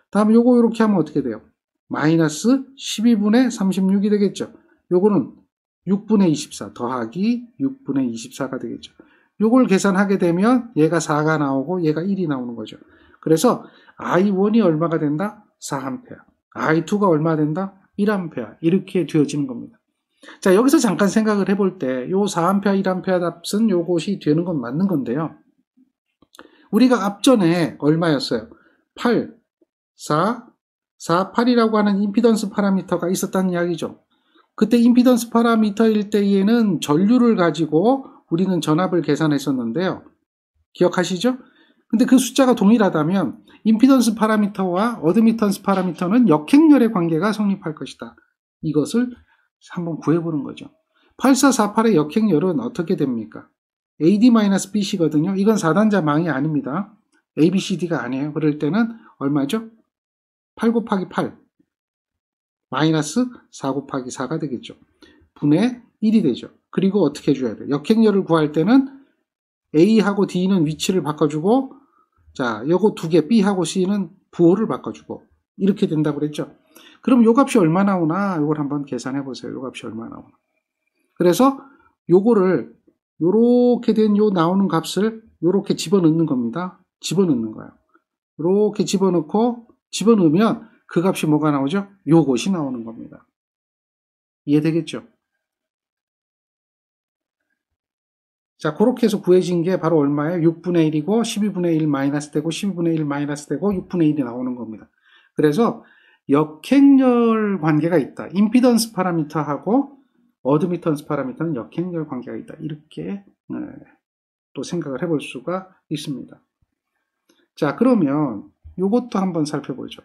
다음 요거 이렇게 하면 어떻게 돼요? 마이너스 12분의 36이 되겠죠. 요거는 6분의 24 더하기 6분의 24가 되겠죠. 요걸 계산하게 되면 얘가 4가 나오고 얘가 1이 나오는 거죠. 그래서 I1이 얼마가 된다? 4A. I2가 얼마 된다? 1A. 이렇게 되어지는 겁니다. 자, 여기서 잠깐 생각을 해볼 때 요 4A, 1A 값은 요것이 되는 건 맞는 건데요. 우리가 앞전에 얼마였어요? 8, 4, 4, 8이라고 하는 임피던스 파라미터가 있었다는 이야기죠. 그때 임피던스 파라미터일 때에는 전류를 가지고 우리는 전압을 계산했었는데요. 기억하시죠? 근데 그 숫자가 동일하다면 임피던스 파라미터와 어드미턴스 파라미터는 역행렬의 관계가 성립할 것이다. 이것을 한번 구해보는 거죠. 8448의 역행렬은 어떻게 됩니까? AD-BC거든요. 이건 4단자 망이 아닙니다. ABCD가 아니에요. 그럴 때는 얼마죠? 8 곱하기 8 마이너스 4 곱하기 4가 되겠죠. 분의 1이 되죠. 그리고 어떻게 해줘야 돼요? 역행렬을 구할 때는 A하고 D는 위치를 바꿔주고 자, 요거 두 개 B하고 C는 부호를 바꿔주고 이렇게 된다고 그랬죠. 그럼 요 값이 얼마 나오나 요걸 한번 계산해 보세요. 요 값이 얼마 나오나. 그래서 요거를 요렇게 된 요 나오는 값을 요렇게 집어넣는 겁니다. 집어넣는 거예요. 요렇게 집어넣으면 그 값이 뭐가 나오죠? 요것이 나오는 겁니다. 이해되겠죠? 자, 그렇게 해서 구해진 게 바로 얼마예요? 6분의 1이고 12분의 1 마이너스 되고 12분의 1 마이너스 되고 6분의 1이 나오는 겁니다. 그래서 역행렬 관계가 있다. 임피던스 파라미터하고 어드미턴스 파라미터는 역행렬 관계가 있다. 이렇게 또 생각을 해볼 수가 있습니다. 자, 그러면 이것도 한번 살펴보죠.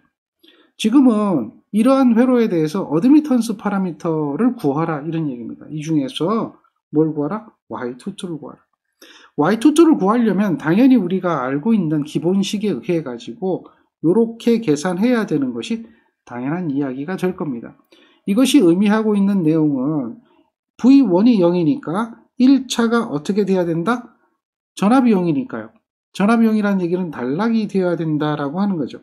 지금은 이러한 회로에 대해서 어드미턴스 파라미터를 구하라 이런 얘기입니다. 이 중에서 뭘 구하라? Y22를 구하라. Y22를 구하려면 당연히 우리가 알고 있는 기본식에 의해 가지고 이렇게 계산해야 되는 것이 당연한 이야기가 될 겁니다. 이것이 의미하고 있는 내용은 V1이 0이니까 1차가 어떻게 돼야 된다? 전압이 0이니까요. 전압이 0이라는 얘기는 단락이 되어야 된다라고 하는 거죠.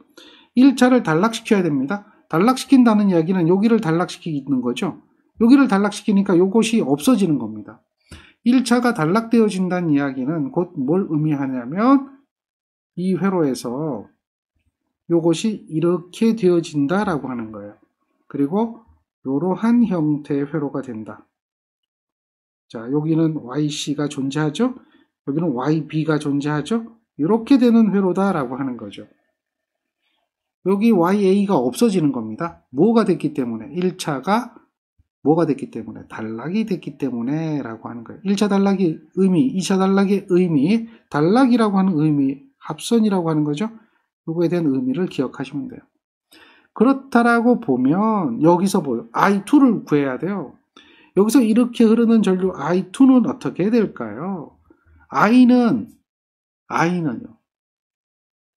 1차를 단락시켜야 됩니다. 단락시킨다는 이야기는 여기를 단락시키는 거죠. 여기를 단락시키니까 이것이 없어지는 겁니다. 1차가 단락되어진다는 이야기는 곧 뭘 의미하냐면 이 회로에서 이것이 이렇게 되어진다라고 하는 거예요. 그리고 이러한 형태의 회로가 된다. 자, 여기는 YC가 존재하죠. 여기는 YB가 존재하죠. 이렇게 되는 회로다라고 하는 거죠. 여기 YA가 없어지는 겁니다. 뭐가 됐기 때문에? 1차가 뭐가 됐기 때문에? 단락이 됐기 때문에 라고 하는 거예요. 1차 단락의 의미, 2차 단락의 의미, 단락이라고 하는 의미, 합선이라고 하는 거죠. 요거에 대한 의미를 기억하시면 돼요. 그렇다라고 보면 여기서 뭐요? I2를 구해야 돼요. 여기서 이렇게 흐르는 전류 I2는 어떻게 될까요? I는요.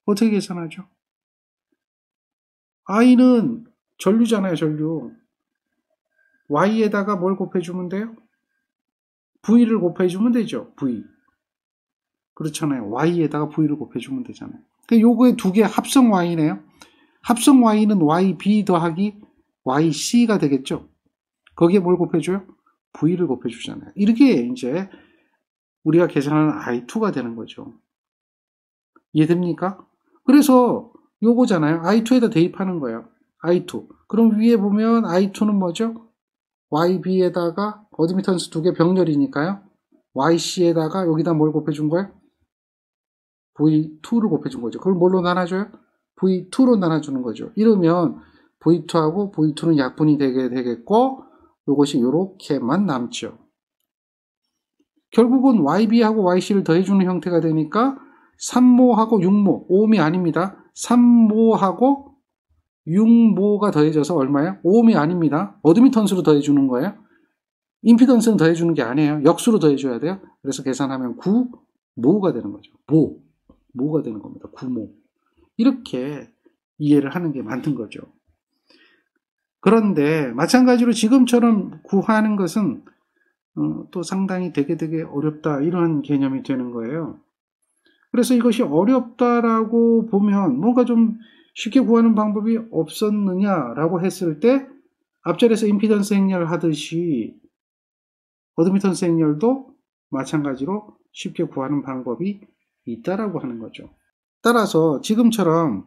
어떻게 계산하죠? I는 전류잖아요, 전류. Y에다가 뭘 곱해주면 돼요? V를 곱해주면 되죠, V. 그렇잖아요. Y에다가 V를 곱해주면 되잖아요. 그러니까 요거의 두 개 합성 Y네요. 합성 Y는 YB 더하기 YC가 되겠죠. 거기에 뭘 곱해줘요? V를 곱해주잖아요. 이렇게 이제 우리가 계산하는 I2가 되는 거죠. 이해됩니까? 그래서 요거잖아요. I2에다 대입하는 거예요. I2. 그럼 위에 보면 I2는 뭐죠? YB에다가 어드미턴스 2개 병렬이니까요. YC에다가 여기다 뭘 곱해준 거예요? V2를 곱해준 거죠. 그걸 뭘로 나눠줘요? V2로 나눠주는 거죠. 이러면 V2하고 V2는 약분이 되게 되겠고 이것이 이렇게만 남죠. 결국은 YB하고 YC를 더해주는 형태가 되니까 3모하고 6모, 5옴이 아닙니다. 3모하고 6모가 더해져서 얼마예요? 5옴이 아닙니다. 어드미턴스로 더해주는 거예요. 임피던스는 더해주는 게 아니에요. 역수로 더해줘야 돼요. 그래서 계산하면 9모가 되는 거죠. 모가 되는 겁니다. 9모. 이렇게 이해를 하는 게 맞는 거죠. 그런데 마찬가지로 지금처럼 구하는 것은 또 상당히 되게 어렵다 이런 개념이 되는 거예요. 그래서 이것이 어렵다라고 보면 뭔가 좀 쉽게 구하는 방법이 없었느냐라고 했을 때 앞절에서 임피던스 행렬 하듯이 어드미턴스 행렬도 마찬가지로 쉽게 구하는 방법이 있다라고 하는 거죠. 따라서 지금처럼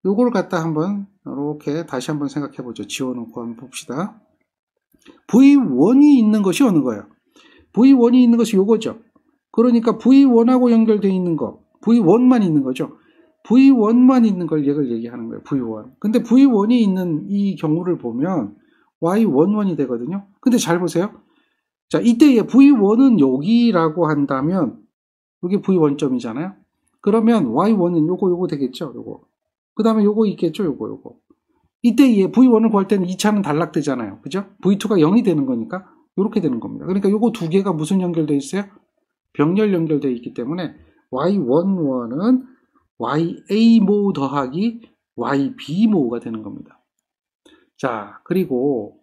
요걸 갖다 한번 이렇게 다시 한번 생각해 보죠. 지워놓고 한번 봅시다. V1이 있는 것이 어느 거예요? V1이 있는 것이 요거죠. 그러니까 V1하고 연결되어 있는 거, V1만 있는 거죠. V1만 있는 걸 얘기하는 거예요. V1. 근데 V1이 있는 이 경우를 보면 Y11이 되거든요. 근데 잘 보세요. 자, 이때의 V1은 여기라고 한다면 이게 V1점이잖아요. 그러면 Y1은 요거 되겠죠. 요거. 그 다음에 요거 있겠죠. 요거. 이때의 V1을 구할 때는 2차는 단락되잖아요. 그죠? V2가 0이 되는 거니까 이렇게 되는 겁니다. 그러니까 요거 두 개가 무슨 연결되어 있어요? 병렬 연결되어 있기 때문에 Y11은 YA모 더하기 YB모가 되는 겁니다. 자, 그리고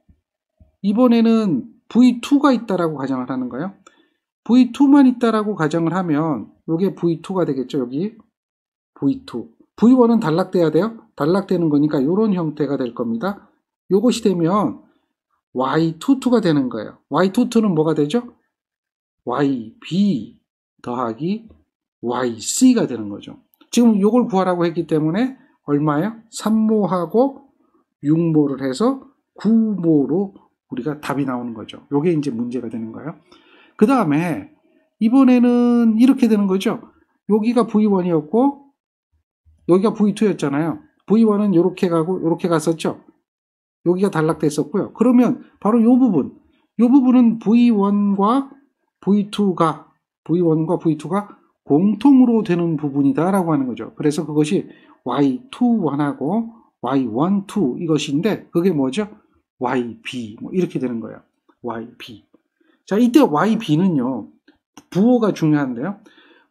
이번에는 V2가 있다라고 가정을 하는 거예요. V2만 있다라고 가정을 하면 요게 V2가 되겠죠. 여기 V2. V1은 단락돼야 돼요. 단락되는 거니까 이런 형태가 될 겁니다. 요것이 되면 Y22가 되는 거예요. Y22는 뭐가 되죠? YB 더하기 YC가 되는 거죠. 지금 요걸 구하라고 했기 때문에 얼마예요? 3모하고 6모를 해서 9모로 우리가 답이 나오는 거죠. 요게 이제 문제가 되는 거예요. 그 다음에 이번에는 이렇게 되는 거죠. 여기가 V1이었고 여기가 V2였잖아요. V1은 이렇게 가고 이렇게 갔었죠. 여기가 단락됐었고요. 그러면 바로 이 부분은 V1과 V2가 공통으로 되는 부분이다라고 하는 거죠. 그래서 그것이 Y21하고 Y12 이것인데 그게 뭐죠? YB 뭐 이렇게 되는 거예요. YB. 자, 이때 YB는요. 부호가 중요한데요.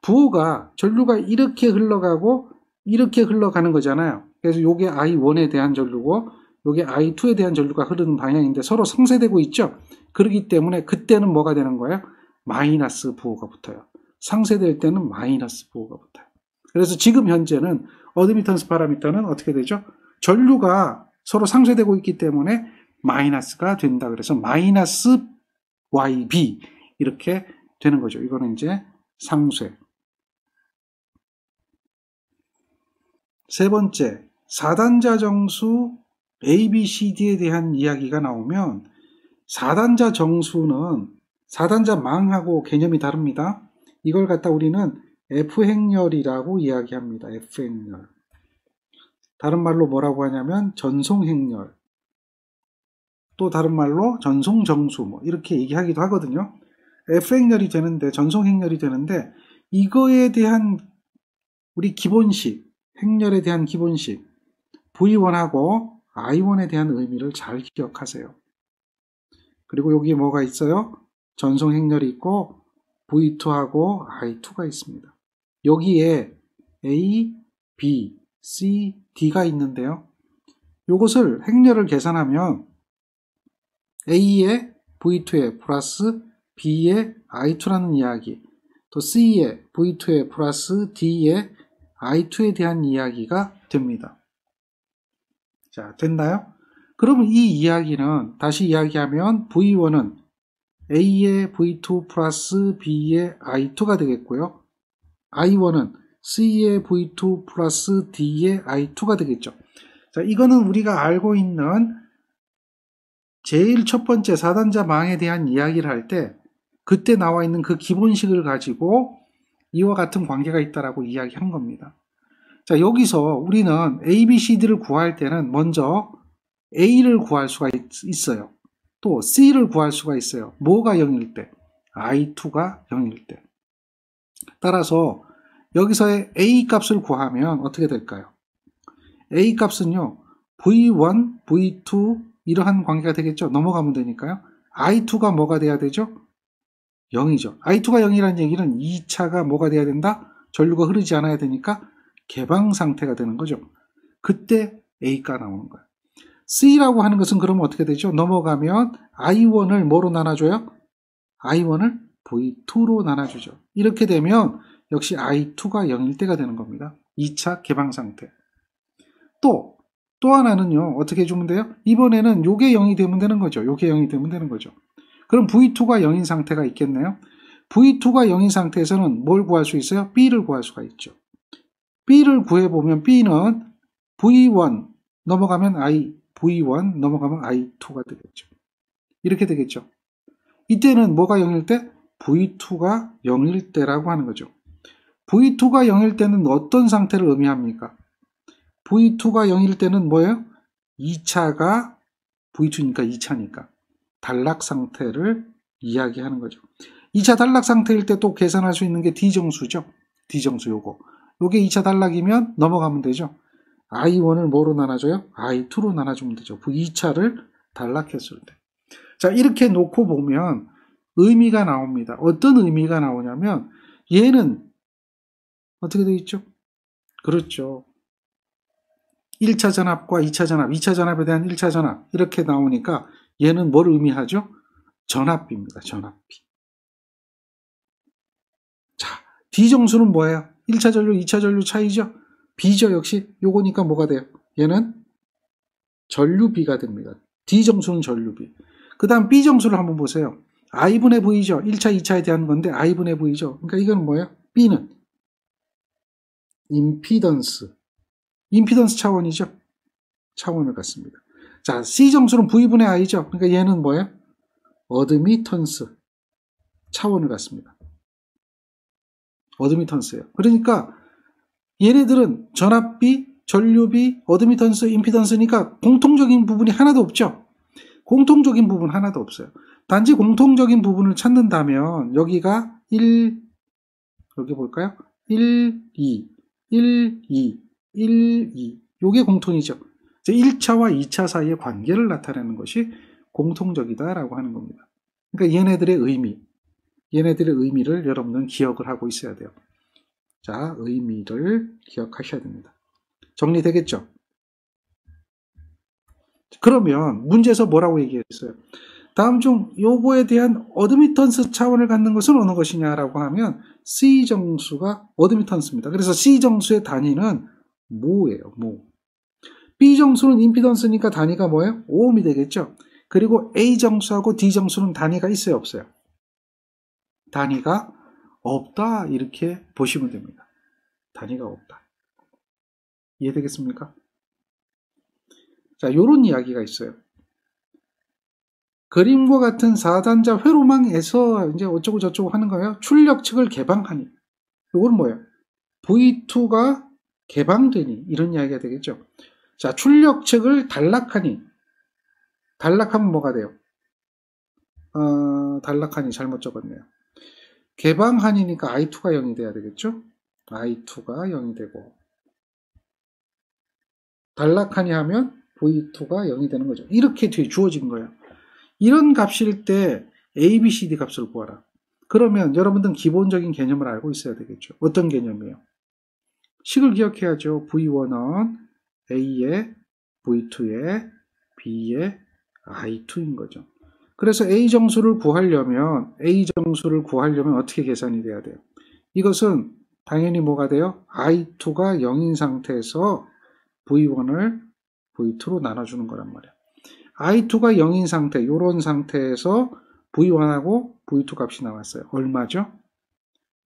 부호가 전류가 이렇게 흘러가고 이렇게 흘러가는 거잖아요. 그래서 요게 I1에 대한 전류고 요게 I2에 대한 전류가 흐르는 방향인데 서로 상쇄되고 있죠. 그렇기 때문에 그때는 뭐가 되는 거예요? 마이너스 부호가 붙어요. 상쇄될 때는 마이너스 부호가 붙어요. 그래서 지금 현재는 어드미턴스 파라미터는 어떻게 되죠? 전류가 서로 상쇄되고 있기 때문에 마이너스가 된다. 그래서 마이너스 YB 이렇게 되는 거죠. 이거는 이제 상쇄. 세 번째, 4단자 정수 ABCD에 대한 이야기가 나오면 4단자 정수는 4단자 망하고 개념이 다릅니다. 이걸 갖다 우리는 F행렬이라고 이야기합니다. F행렬. 다른 말로 뭐라고 하냐면 전송행렬. 또 다른 말로 전송정수 뭐 이렇게 얘기하기도 하거든요. F행렬이 되는데 전송행렬이 되는데 이거에 대한 우리 기본식 행렬에 대한 기본식 V1하고 I1에 대한 의미를 잘 기억하세요. 그리고 여기에 뭐가 있어요? 전송 행렬이 있고 V2하고 I2가 있습니다. 여기에 A, B, C, D가 있는데요. 이것을 행렬을 계산하면 A에 V2에 플러스 B에 I2라는 이야기, 또 C에 V2에 플러스 D에 I2에 대한 이야기가 됩니다. 자, 됐나요? 그러면 이 이야기는 다시 이야기하면 V1은 A의 V2 플러스 B의 I2가 되겠고요. I1은 C의 V2 플러스 D의 I2가 되겠죠. 자, 이거는 우리가 알고 있는 제일 첫 번째 4단자 망에 대한 이야기를 할 때 그때 나와 있는 그 기본식을 가지고 이와 같은 관계가 있다라고 이야기한 겁니다. 자, 여기서 우리는 A, B, C, D를 구할 때는 먼저 A를 구할 수가 있어요. 또 C를 구할 수가 있어요. 뭐가 0일 때? I2가 0일 때. 따라서 여기서의 A 값을 구하면 어떻게 될까요? A 값은요, V1, V2 이러한 관계가 되겠죠. 넘어가면 되니까요. I2가 뭐가 돼야 되죠? 0이죠. I2가 0이라는 얘기는 2차가 뭐가 돼야 된다? 전류가 흐르지 않아야 되니까 개방 상태가 되는 거죠. 그때 A가 나오는 거예요. C라고 하는 것은 그러면 어떻게 되죠? 넘어가면 I1을 뭐로 나눠줘요? I1을 V2로 나눠주죠. 이렇게 되면 역시 I2가 0일 때가 되는 겁니다. 2차 개방 상태. 또 하나는요, 어떻게 해주면 돼요? 이번에는 요게 0이 되면 되는 거죠. 요게 0이 되면 되는 거죠. 그럼 V2가 0인 상태가 있겠네요. V2가 0인 상태에서는 뭘 구할 수 있어요? B를 구할 수가 있죠. B를 구해보면 B는 V1 넘어가면 I, V1 넘어가면 I2가 되겠죠. 이렇게 되겠죠. 이때는 뭐가 0일 때? V2가 0일 때라고 하는 거죠. V2가 0일 때는 어떤 상태를 의미합니까? V2가 0일 때는 뭐예요? 2차가 V2니까 2차니까 단락 상태를 이야기하는 거죠. 2차 단락 상태일 때 또 계산할 수 있는 게 D정수죠. D정수 요거. 요게 2차 단락이면 넘어가면 되죠. I1을 뭐로 나눠줘요? I2로 나눠주면 되죠. 그 2차를 단락했을 때. 자, 이렇게 놓고 보면 의미가 나옵니다. 어떤 의미가 나오냐면 얘는 어떻게 되어 있죠? 그렇죠. 1차 전압과 2차 전압, 2차 전압에 대한 1차 전압 이렇게 나오니까 얘는 뭘 의미하죠? 전압비입니다. 전압비. 자, D정수는 뭐예요? 1차 전류, 2차 전류 차이죠? B죠. 역시 요거니까 뭐가 돼요? 얘는 전류비가 됩니다. D정수는 전류비. 그 다음 B정수를 한번 보세요. I분의 V죠. 1차, 2차에 대한 건데 I분의 V죠. 그러니까 이건 뭐예요? B는 임피던스. 임피던스 차원이죠. 차원을 갖습니다. 자, C정수는 V분의 I죠. 그러니까 얘는 뭐예요? 어드미턴스 차원을 갖습니다. 어드미턴스예요. 그러니까 얘네들은 전압비, 전류비, 어드미턴스, 임피던스니까 공통적인 부분이 하나도 없죠. 공통적인 부분 하나도 없어요. 단지 공통적인 부분을 찾는다면 여기가 1, 여기 볼까요? 1, 2, 1, 2, 1, 2 요게 공통이죠. 1차와 2차 사이의 관계를 나타내는 것이 공통적이다라고 하는 겁니다. 그러니까 얘네들의 의미를 여러분들은 기억을 하고 있어야 돼요. 자, 의미를 기억하셔야 됩니다. 정리되겠죠? 그러면 문제에서 뭐라고 얘기했어요? 다음 중 요거에 대한 어드미턴스 차원을 갖는 것은 어느 것이냐라고 하면 C정수가 어드미턴스입니다. 그래서 C정수의 단위는 모예요. 모. B정수는 임피던스니까 단위가 뭐예요? 오음이 되겠죠. 그리고 A정수하고 D정수는 단위가 있어요? 없어요? 단위가 없다 이렇게 보시면 됩니다. 단위가 없다. 이해되겠습니까? 자, 요런 이야기가 있어요. 그림과 같은 4단자 회로망에서 이제 어쩌고 저쩌고 하는 거예요. 출력 측을 개방하니. 요건 뭐예요? V2가 개방되니 이런 이야기가 되겠죠. 자, 출력 측을 단락하니. 단락하면 뭐가 돼요? 단락하니 잘못 적었네요. 개방하니니까 I2가 0이 돼야 되겠죠? I2가 0이 되고 단락하니 하면 V2가 0이 되는 거죠. 이렇게 뒤에 주어진 거예요. 이런 값일 때 A, B, C, D 값을 구하라. 그러면 여러분들은 기본적인 개념을 알고 있어야 되겠죠. 어떤 개념이에요? 식을 기억해야죠. V1은 A에 V2에 B에 I2인 거죠. 그래서 A정수를 구하려면 어떻게 계산이 돼야 돼요? 이것은 당연히 뭐가 돼요? I2가 0인 상태에서 V1을 V2로 나눠주는 거란 말이에요. I2가 0인 상태, 이런 상태에서 V1하고 V2 값이 나왔어요. 얼마죠?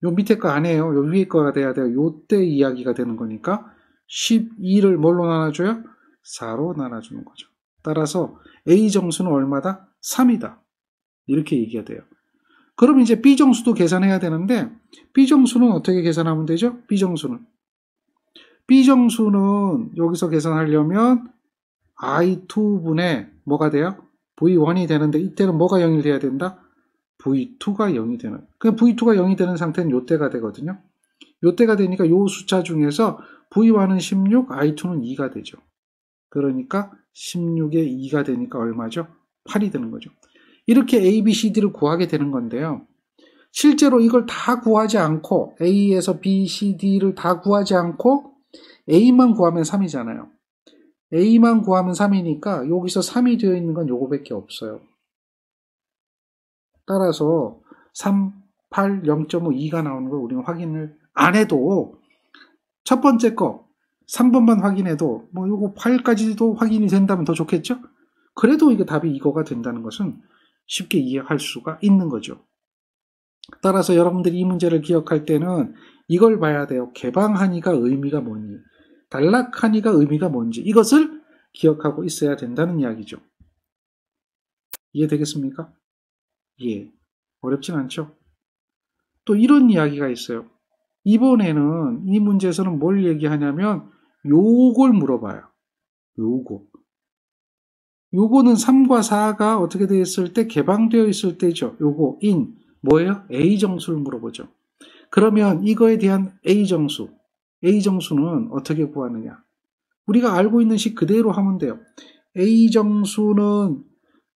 요 밑에 거 아니에요. 요 위에 거가 돼야 돼요. 요때 이야기가 되는 거니까 12를 뭘로 나눠줘요? 4로 나눠주는 거죠. 따라서 A 정수는 얼마다? 3이다. 이렇게 얘기가 돼요. 그럼 이제 B 정수도 계산해야 되는데 B 정수는 어떻게 계산하면 되죠? B 정수는 여기서 계산하려면 I2분의 뭐가 돼요? V1이 되는데 이때는 뭐가 0이 돼야 된다? V2가 0이 되는. 그 V2가 0이 되는 상태는 요때가 되거든요. 요때가 되니까 요 숫자 중에서 V1은 16, I2는 2가 되죠. 그러니까 16에 2가 되니까 얼마죠? 8이 되는 거죠. 이렇게 A, B, C, D를 구하게 되는 건데요. 실제로 이걸 다 구하지 않고 A에서 B, C, D를 다 구하지 않고 A만 구하면 3이잖아요. A만 구하면 3이니까 여기서 3이 되어 있는 건 요거밖에 없어요. 따라서 3, 8, 0.5, 2가 나오는 걸 우리는 확인을 안 해도 첫 번째 거 3번만 확인해도 뭐 요거 8까지도 확인이 된다면 더 좋겠죠? 그래도 이게 답이 이거가 된다는 것은 쉽게 이해할 수가 있는 거죠. 따라서 여러분들이 이 문제를 기억할 때는 이걸 봐야 돼요. 개방하니가 의미가 뭐니? 단락하니가 의미가 뭔지 이것을 기억하고 있어야 된다는 이야기죠. 이해되겠습니까? 예. 어렵진 않죠? 또 이런 이야기가 있어요. 이번에는 이 문제에서는 뭘 얘기하냐면 요걸 물어봐요. 요거는 3과 4가 어떻게 되어 있을 때 개방되어 있을 때죠. 요거 in 뭐예요? A 정수를 물어보죠. 그러면 이거에 대한 A 정수는 어떻게 구하느냐? 우리가 알고 있는 식 그대로 하면 돼요. A 정수는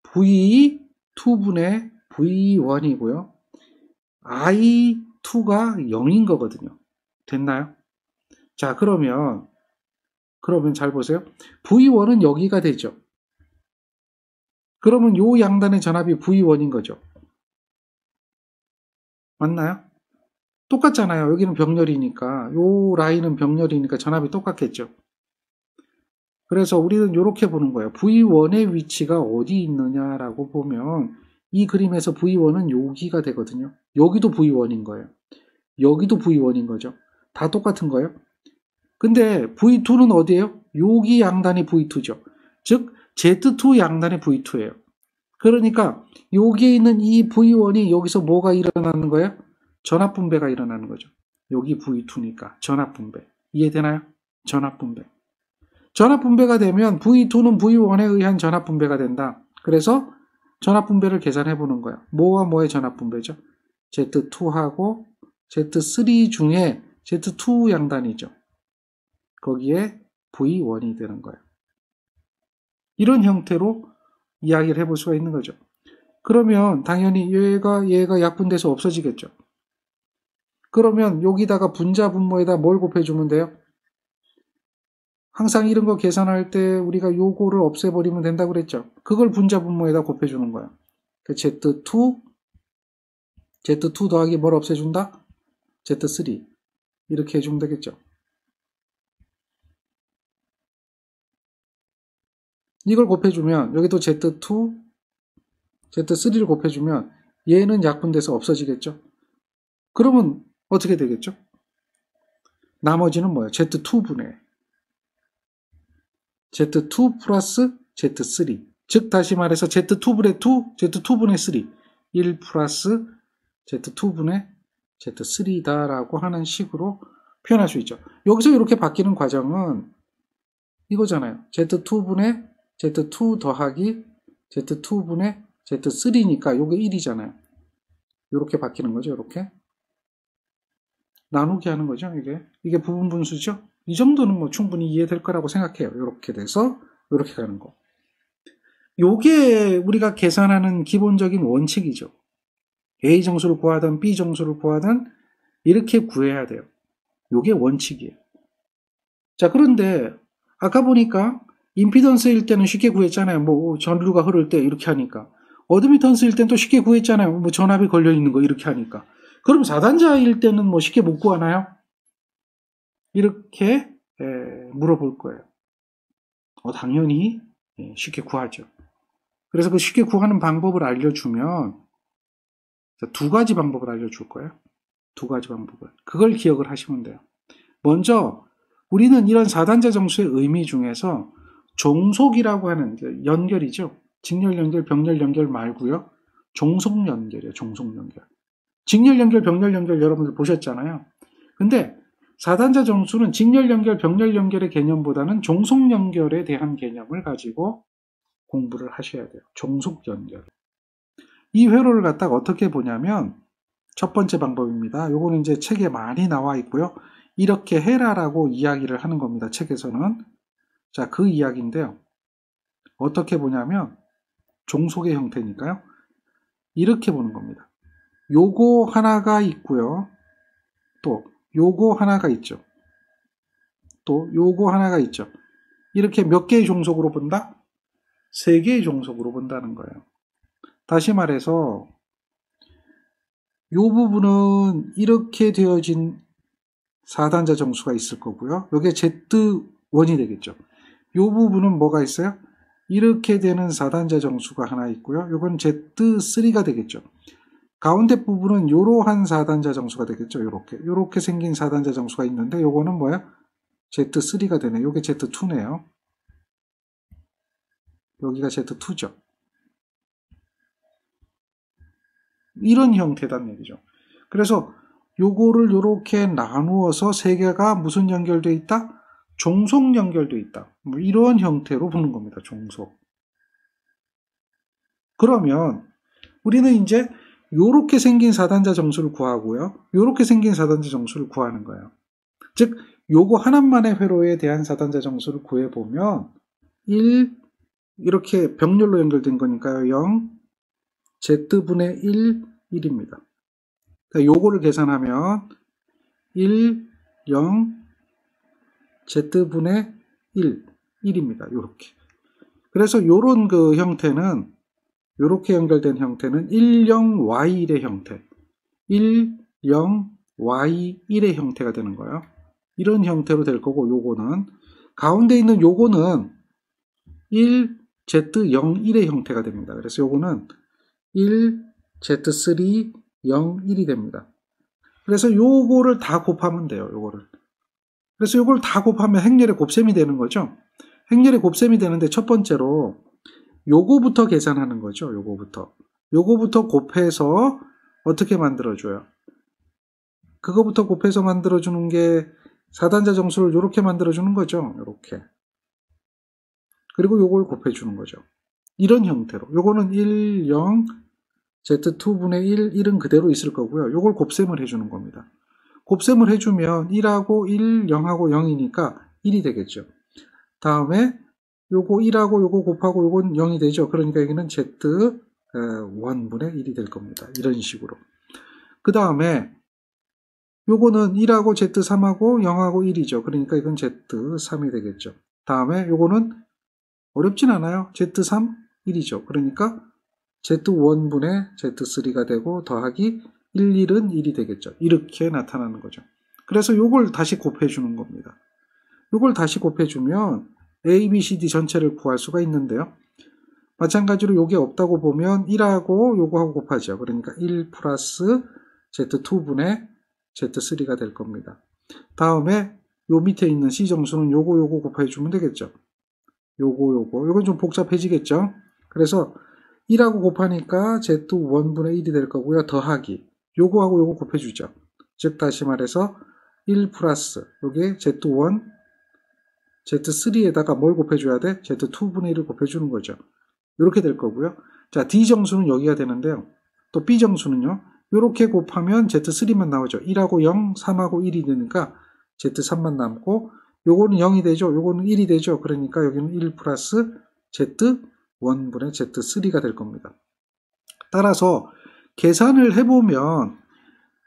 V2분의 V1이고요. I2가 0인 거거든요. 됐나요? 자, 그러면 잘 보세요. V1은 여기가 되죠. 그러면 요 양단의 전압이 V1인 거죠. 맞나요? 똑같잖아요. 여기는 병렬이니까 요 라인은 병렬이니까 전압이 똑같겠죠. 그래서 우리는 이렇게 보는 거예요. V1의 위치가 어디 있느냐라고 보면 이 그림에서 V1은 여기가 되거든요. 여기도 V1인 거예요. 여기도 V1인 거죠. 다 똑같은 거예요. 근데 V2는 어디예요? 여기 양단이 V2죠. 즉 Z2 양단이 V2예요. 그러니까 여기에 있는 이 V1이 여기서 뭐가 일어나는 거예요? 전압분배가 일어나는 거죠. 여기 V2니까 전압분배. 이해되나요? 전압분배. 전압분배가 되면 V2는 V1에 의한 전압분배가 된다. 그래서 전압분배를 계산해 보는 거예요. 뭐와 뭐의 전압분배죠? Z2하고 Z3 중에 Z2 양단이죠. 거기에 V1이 되는 거예요. 이런 형태로 이야기를 해볼 수가 있는 거죠. 그러면 당연히 얘가 약분돼서 없어지겠죠. 그러면 여기다가 분자 분모에다 뭘 곱해주면 돼요? 항상 이런 거 계산할 때 우리가 요거를 없애버리면 된다고 그랬죠. 그걸 분자 분모에다 곱해주는 거야. Z2 더하기 뭘 없애준다? Z3 이렇게 해주면 되겠죠. 이걸 곱해주면 여기도 Z2, Z3를 곱해주면 얘는 약분돼서 없어지겠죠. 그러면 어떻게 되겠죠? 나머지는 뭐예요? Z2분의 Z2 플러스 Z3 즉 다시 말해서 Z2분의 2, Z2분의 3 1 플러스 Z2분의 Z3다 라고 하는 식으로 표현할 수 있죠. 여기서 이렇게 바뀌는 과정은 이거잖아요. Z2분의 Z2 더하기 Z2분의 Z3니까 이게 1이잖아요. 이렇게 바뀌는 거죠. 이렇게 나누기 하는 거죠. 이게 부분 분수죠. 이 정도는 뭐 충분히 이해될 거라고 생각해요. 이렇게 돼서 이렇게 가는 거. 요게 우리가 계산하는 기본적인 원칙이죠. A 정수를 구하든 B 정수를 구하든 이렇게 구해야 돼요. 요게 원칙이에요. 자, 그런데 아까 보니까 임피던스일 때는 쉽게 구했잖아요. 뭐 전류가 흐를 때 이렇게 하니까. 어드미턴스일 때는 또 쉽게 구했잖아요. 뭐 전압이 걸려 있는 거 이렇게 하니까. 그럼 4단자일 때는 뭐 쉽게 못 구하나요? 이렇게 물어볼 거예요. 당연히 쉽게 구하죠. 그래서 그 쉽게 구하는 방법을 알려주면 두 가지 방법을 알려줄 거예요. 두 가지 방법을. 그걸 기억을 하시면 돼요. 먼저 우리는 이런 4단자 정수의 의미 중에서 종속이라고 하는 연결이죠. 직렬 연결, 병렬 연결 말고요. 종속 연결이에요. 종속 연결. 직렬 연결, 병렬 연결 여러분들 보셨잖아요. 근데 4단자 정수는 직렬 연결, 병렬 연결의 개념보다는 종속 연결에 대한 개념을 가지고 공부를 하셔야 돼요. 종속 연결. 이 회로를 갖다가 어떻게 보냐면 첫 번째 방법입니다. 요거는 이제 책에 많이 나와 있고요. 이렇게 해라라고 이야기를 하는 겁니다. 책에서는. 자, 그 이야기인데요. 어떻게 보냐면 종속의 형태니까요. 이렇게 보는 겁니다. 요거 하나가 있고요. 또 요거 하나가 있죠. 또 요거 하나가 있죠. 이렇게 몇 개의 종속으로 본다? 3개의 종속으로 본다는 거예요. 다시 말해서 요 부분은 이렇게 되어진 4단자 정수가 있을 거고요. 요게 Z1이 되겠죠. 요 부분은 뭐가 있어요? 이렇게 되는 4단자 정수가 하나 있고요. 요건 Z3가 되겠죠. 가운데 부분은 요러한 4단자 정수가 되겠죠. 요렇게 생긴 4단자 정수가 있는데 요거는 뭐야? Z3가 되네. 요게 Z2네요. 여기가 Z2죠. 이런 형태란 얘기죠. 그래서 요거를 요렇게 나누어서 3개가 무슨 연결되어 있다? 종속 연결되어 있다. 뭐 이런 형태로 보는 겁니다. 종속. 그러면 우리는 이제 요렇게 생긴 4단자 정수를 구하고요. 요렇게 생긴 4단자 정수를 구하는 거예요. 즉 요거 하나만의 회로에 대한 4단자 정수를 구해보면 1 이렇게 병렬로 연결된 거니까요. 0 Z분의 1, 1입니다. 그러니까 요거를 계산하면 1, 0 Z분의 1, 1입니다. 요렇게. 그래서 요런 그 형태는 요렇게 연결된 형태는 10Y1의 형태, 10Y1의 형태가 되는 거예요. 이런 형태로 될 거고 요거는 가운데 있는 요거는 1Z01의 형태가 됩니다. 그래서 요거는 1Z3, 0, 1이 됩니다. 그래서 요거를 다 곱하면 돼요. 요거를. 그래서 요걸 다 곱하면 행렬의 곱셈이 되는 거죠. 행렬의 곱셈이 되는데 첫 번째로 요거부터 계산하는 거죠. 요거부터 곱해서 어떻게 만들어줘요? 그거부터 곱해서 만들어주는 게 4단자 정수를 요렇게 만들어주는 거죠. 요렇게. 그리고 요걸 곱해주는 거죠. 이런 형태로. 요거는 1, 0, Z2분의 1, 1은 그대로 있을 거고요. 요걸 곱셈을 해주는 겁니다. 곱셈을 해주면 1하고 1, 0하고 0이니까 1이 되겠죠. 다음에 요거 1하고 요거 곱하고 요건 0이 되죠. 그러니까 여기는 Z1분의 1이 될 겁니다. 이런 식으로. 그 다음에 요거는 1하고 Z3하고 0하고 1이죠. 그러니까 이건 Z3이 되겠죠. 다음에 요거는 어렵진 않아요. Z3, 1이죠. 그러니까 Z1분의 Z3가 되고 더하기 1, 1은 1이 되겠죠. 이렇게 나타나는 거죠. 그래서 요걸 다시 곱해주는 겁니다. 요걸 다시 곱해주면 A, B, C, D 전체를 구할 수가 있는데요. 마찬가지로 요게 없다고 보면 1하고 요거하고 곱하죠. 그러니까 1 플러스 Z2분의 Z3가 될 겁니다. 다음에 요 밑에 있는 C 정수는 요거 곱해주면 되겠죠. 요건 좀 복잡해지겠죠. 그래서 1하고 곱하니까 Z1분의 1이 될 거고요. 더하기 요거하고 요거 곱해주죠. 즉 다시 말해서 1 플러스 요게 Z1 Z3에다가 뭘 곱해줘야 돼? Z2분의 1을 곱해주는 거죠. 이렇게 될 거고요. 자, D 정수는 여기가 되는데요. 또 B 정수는요. 이렇게 곱하면 Z3만 나오죠. 1하고 0, 3하고 1이 되니까 Z3만 남고 요거는 0이 되죠. 요거는 1이 되죠. 그러니까 여기는 1 플러스 Z1분의 Z3가 될 겁니다. 따라서 계산을 해보면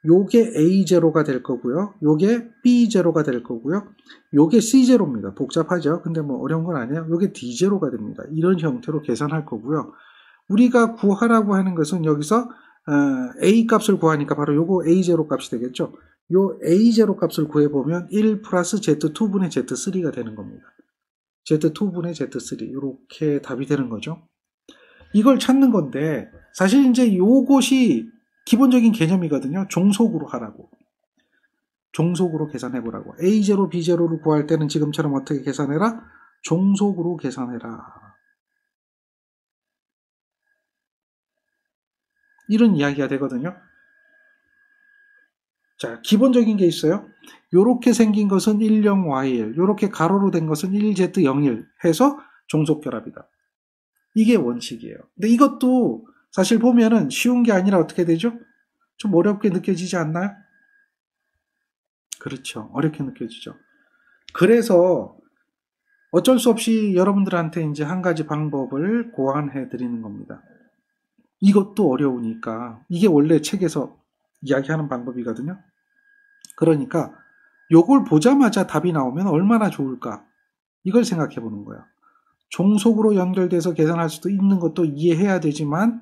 요게 A0가 될 거고요. 요게 B0가 될 거고요. 요게 C0입니다. 복잡하죠? 근데 뭐 어려운 건 아니에요. 요게 D0가 됩니다. 이런 형태로 계산할 거고요. 우리가 구하라고 하는 것은 여기서 A 값을 구하니까 바로 요거 A0 값이 되겠죠. 요 A0 값을 구해보면 1 플러스 Z2분의 Z3가 되는 겁니다. Z2분의 Z3 이렇게 답이 되는 거죠. 이걸 찾는 건데 사실 이제 요것이 기본적인 개념이거든요. 종속으로 하라고. 종속으로 계산해보라고. A0, B0를 구할 때는 지금처럼 어떻게 계산해라? 종속으로 계산해라. 이런 이야기가 되거든요. 자, 기본적인 게 있어요. 요렇게 생긴 것은 10Y1, 요렇게 가로로 된 것은 1Z01 해서 종속결합이다. 이게 원칙이에요. 근데 이것도 사실 보면은 쉬운 게 아니라 어떻게 되죠? 좀 어렵게 느껴지지 않나요? 그렇죠. 어렵게 느껴지죠. 그래서 어쩔 수 없이 여러분들한테 이제 한 가지 방법을 고안해 드리는 겁니다. 이것도 어려우니까 이게 원래 책에서 이야기하는 방법이거든요. 그러니까 요걸 보자마자 답이 나오면 얼마나 좋을까? 이걸 생각해 보는 거예요. 종속으로 연결돼서 계산할 수도 있는 것도 이해해야 되지만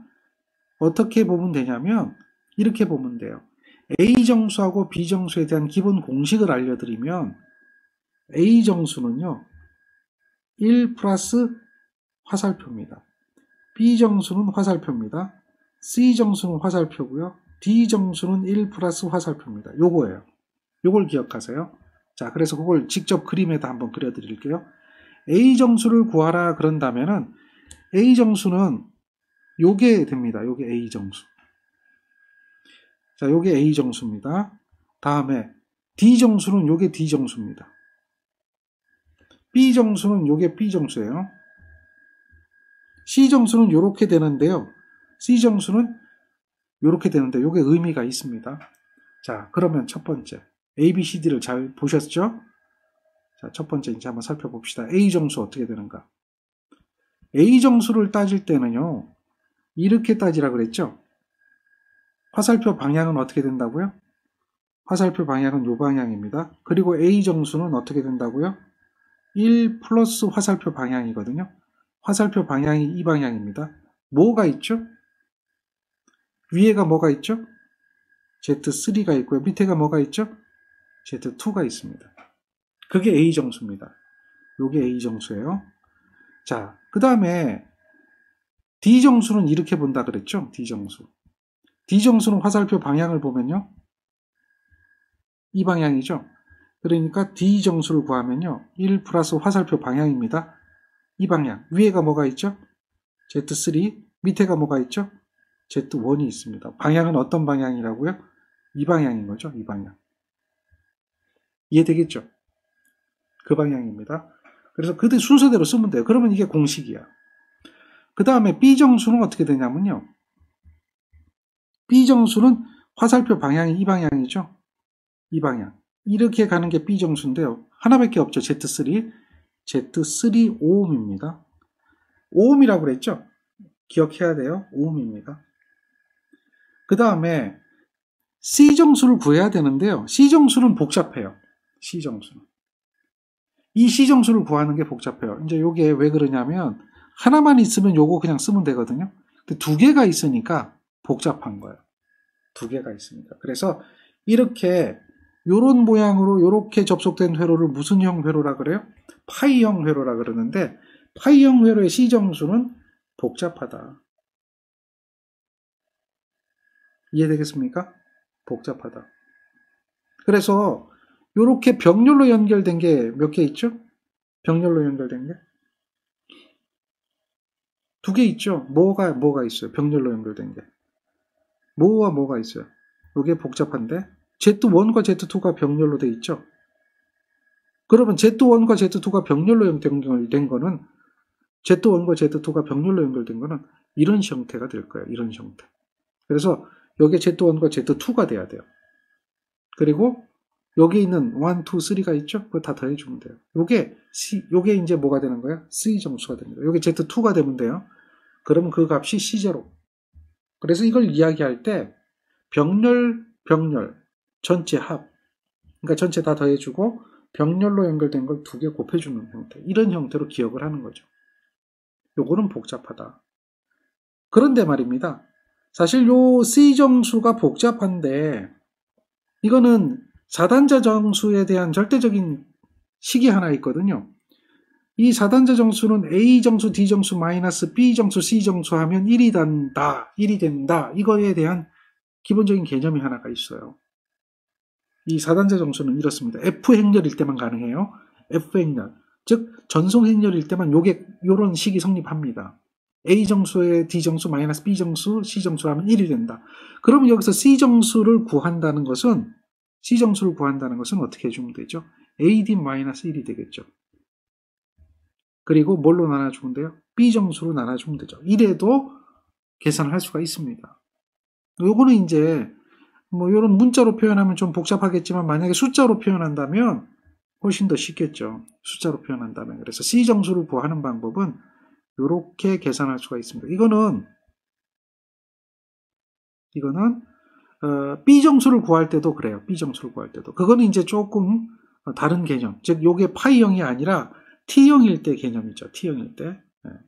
어떻게 보면 되냐면 이렇게 보면 돼요. A정수하고 B정수에 대한 기본 공식을 알려드리면 A정수는요 1 플러스 화살표입니다. B정수는 화살표입니다. C정수는 화살표고요. D정수는 1 플러스 화살표입니다. 요거예요. 요걸 기억하세요. 자, 그래서 그걸 직접 그림에다 한번 그려드릴게요. A정수를 구하라 그런다면은 A정수는 요게 됩니다. 요게 A정수. 자, 요게 A정수입니다. 다음에 D정수는 요게 D정수입니다. B정수는 요게 B정수예요. C정수는 요렇게 되는데요. C정수는 요렇게 되는데 요게 의미가 있습니다. 자, 그러면 첫 번째 ABCD를 잘 보셨죠? 자, 첫 번째 이제 한번 살펴봅시다. A정수 어떻게 되는가? A정수를 따질 때는요. 이렇게 따지라 그랬죠? 화살표 방향은 어떻게 된다고요? 화살표 방향은 요 방향입니다. 그리고 A정수는 어떻게 된다고요? 1 플러스 화살표 방향이거든요. 화살표 방향이 이 방향입니다. 뭐가 있죠? 위에가 뭐가 있죠? Z3가 있고요. 밑에가 뭐가 있죠? Z2가 있습니다. 그게 A정수입니다. 요게 A정수예요. 자, 그 다음에 D정수는 이렇게 본다 그랬죠? D정수. D정수는 화살표 방향을 보면요. 이 방향이죠. 그러니까 D정수를 구하면요. 1 플러스 화살표 방향입니다. 이 방향. 위에가 뭐가 있죠? Z3. 밑에가 뭐가 있죠? Z1이 있습니다. 방향은 어떤 방향이라고요? 이 방향인 거죠. 이 방향. 이해되겠죠? 그 방향입니다. 그래서 그 순서대로 쓰면 돼요. 그러면 이게 공식이야. 그 다음에 B정수는 어떻게 되냐면요. B정수는 화살표 방향이 이 방향이죠. 이 방향. 이렇게 가는 게 B정수인데요. 하나밖에 없죠. Z3. Z3 오음입니다. 오음이라고 그랬죠? 기억해야 돼요. 오음입니다. 그 다음에 C정수를 구해야 되는데요. C정수는 복잡해요. C정수는. 이 C정수를 구하는 게 복잡해요. 이제 요게 왜 그러냐면 하나만 있으면 요거 그냥 쓰면 되거든요. 근데 두 개가 있으니까 복잡한 거예요. 두 개가 있습니다. 그래서 이렇게 요런 모양으로 요렇게 접속된 회로를 무슨 형 회로라 그래요? 파이형 회로라 그러는데 파이형 회로의 C정수는 복잡하다. 이해되겠습니까? 복잡하다. 그래서 요렇게 병렬로 연결된 게 몇 개 있죠? 병렬로 연결된 게? 두 개 있죠? 뭐가 있어요? 병렬로 연결된 게. 뭐와 뭐가 있어요? 이게 복잡한데 Z1과 Z2가 병렬로 돼 있죠? 그러면 Z1과 Z2가 병렬로 연결된 거는 Z1과 Z2가 병렬로 연결된 거는 이런 형태가 될 거예요. 이런 형태. 그래서 여기에 Z1과 Z2가 돼야 돼요. 그리고 여기 있는 1, 2, 3가 있죠? 그거 다 더해주면 돼요. 요게 이제 뭐가 되는 거야? C정수가 됩니다. 요게 Z2가 되면 돼요. 그러면 그 값이 C0. 그래서 이걸 이야기할 때 병렬, 전체 합. 그러니까 전체 다 더해주고 병렬로 연결된 걸 두 개 곱해주는 형태. 이런 형태로 기억을 하는 거죠. 요거는 복잡하다. 그런데 말입니다. 사실 요 C정수가 복잡한데 이거는 4단자 정수에 대한 절대적인 식이 하나 있거든요. 이 4단자 정수는 A정수, D정수, 마이너스 B정수, C정수 하면 1이 된다. 이거에 대한 기본적인 개념이 하나가 있어요. 이 4단자 정수는 이렇습니다. F 행렬일 때만 가능해요. F 행렬. 즉 전송 행렬일 때만 요런 식이 성립합니다. A 정수에 D 정수 마이너스 B 정수 C 정수 하면 1이 된다. 그러면 여기서 C 정수를 구한다는 것은 어떻게 해주면 되죠? AD 마이너스 1이 되겠죠. 그리고 뭘로 나눠주면 돼요? B 정수로 나눠주면 되죠. 이래도 계산을 할 수가 있습니다. 요거는 이제 뭐 이런 문자로 표현하면 좀 복잡하겠지만 만약에 숫자로 표현한다면 훨씬 더 쉽겠죠. 숫자로 표현한다면. 그래서 C 정수를 구하는 방법은 이렇게 계산할 수가 있습니다. 이거는 B 정수를 구할 때도 그래요. B 정수를 구할 때도. 그거는 이제 조금 다른 개념. 즉 요게 파이형이 아니라 T형일 때 개념이죠. T형일 때.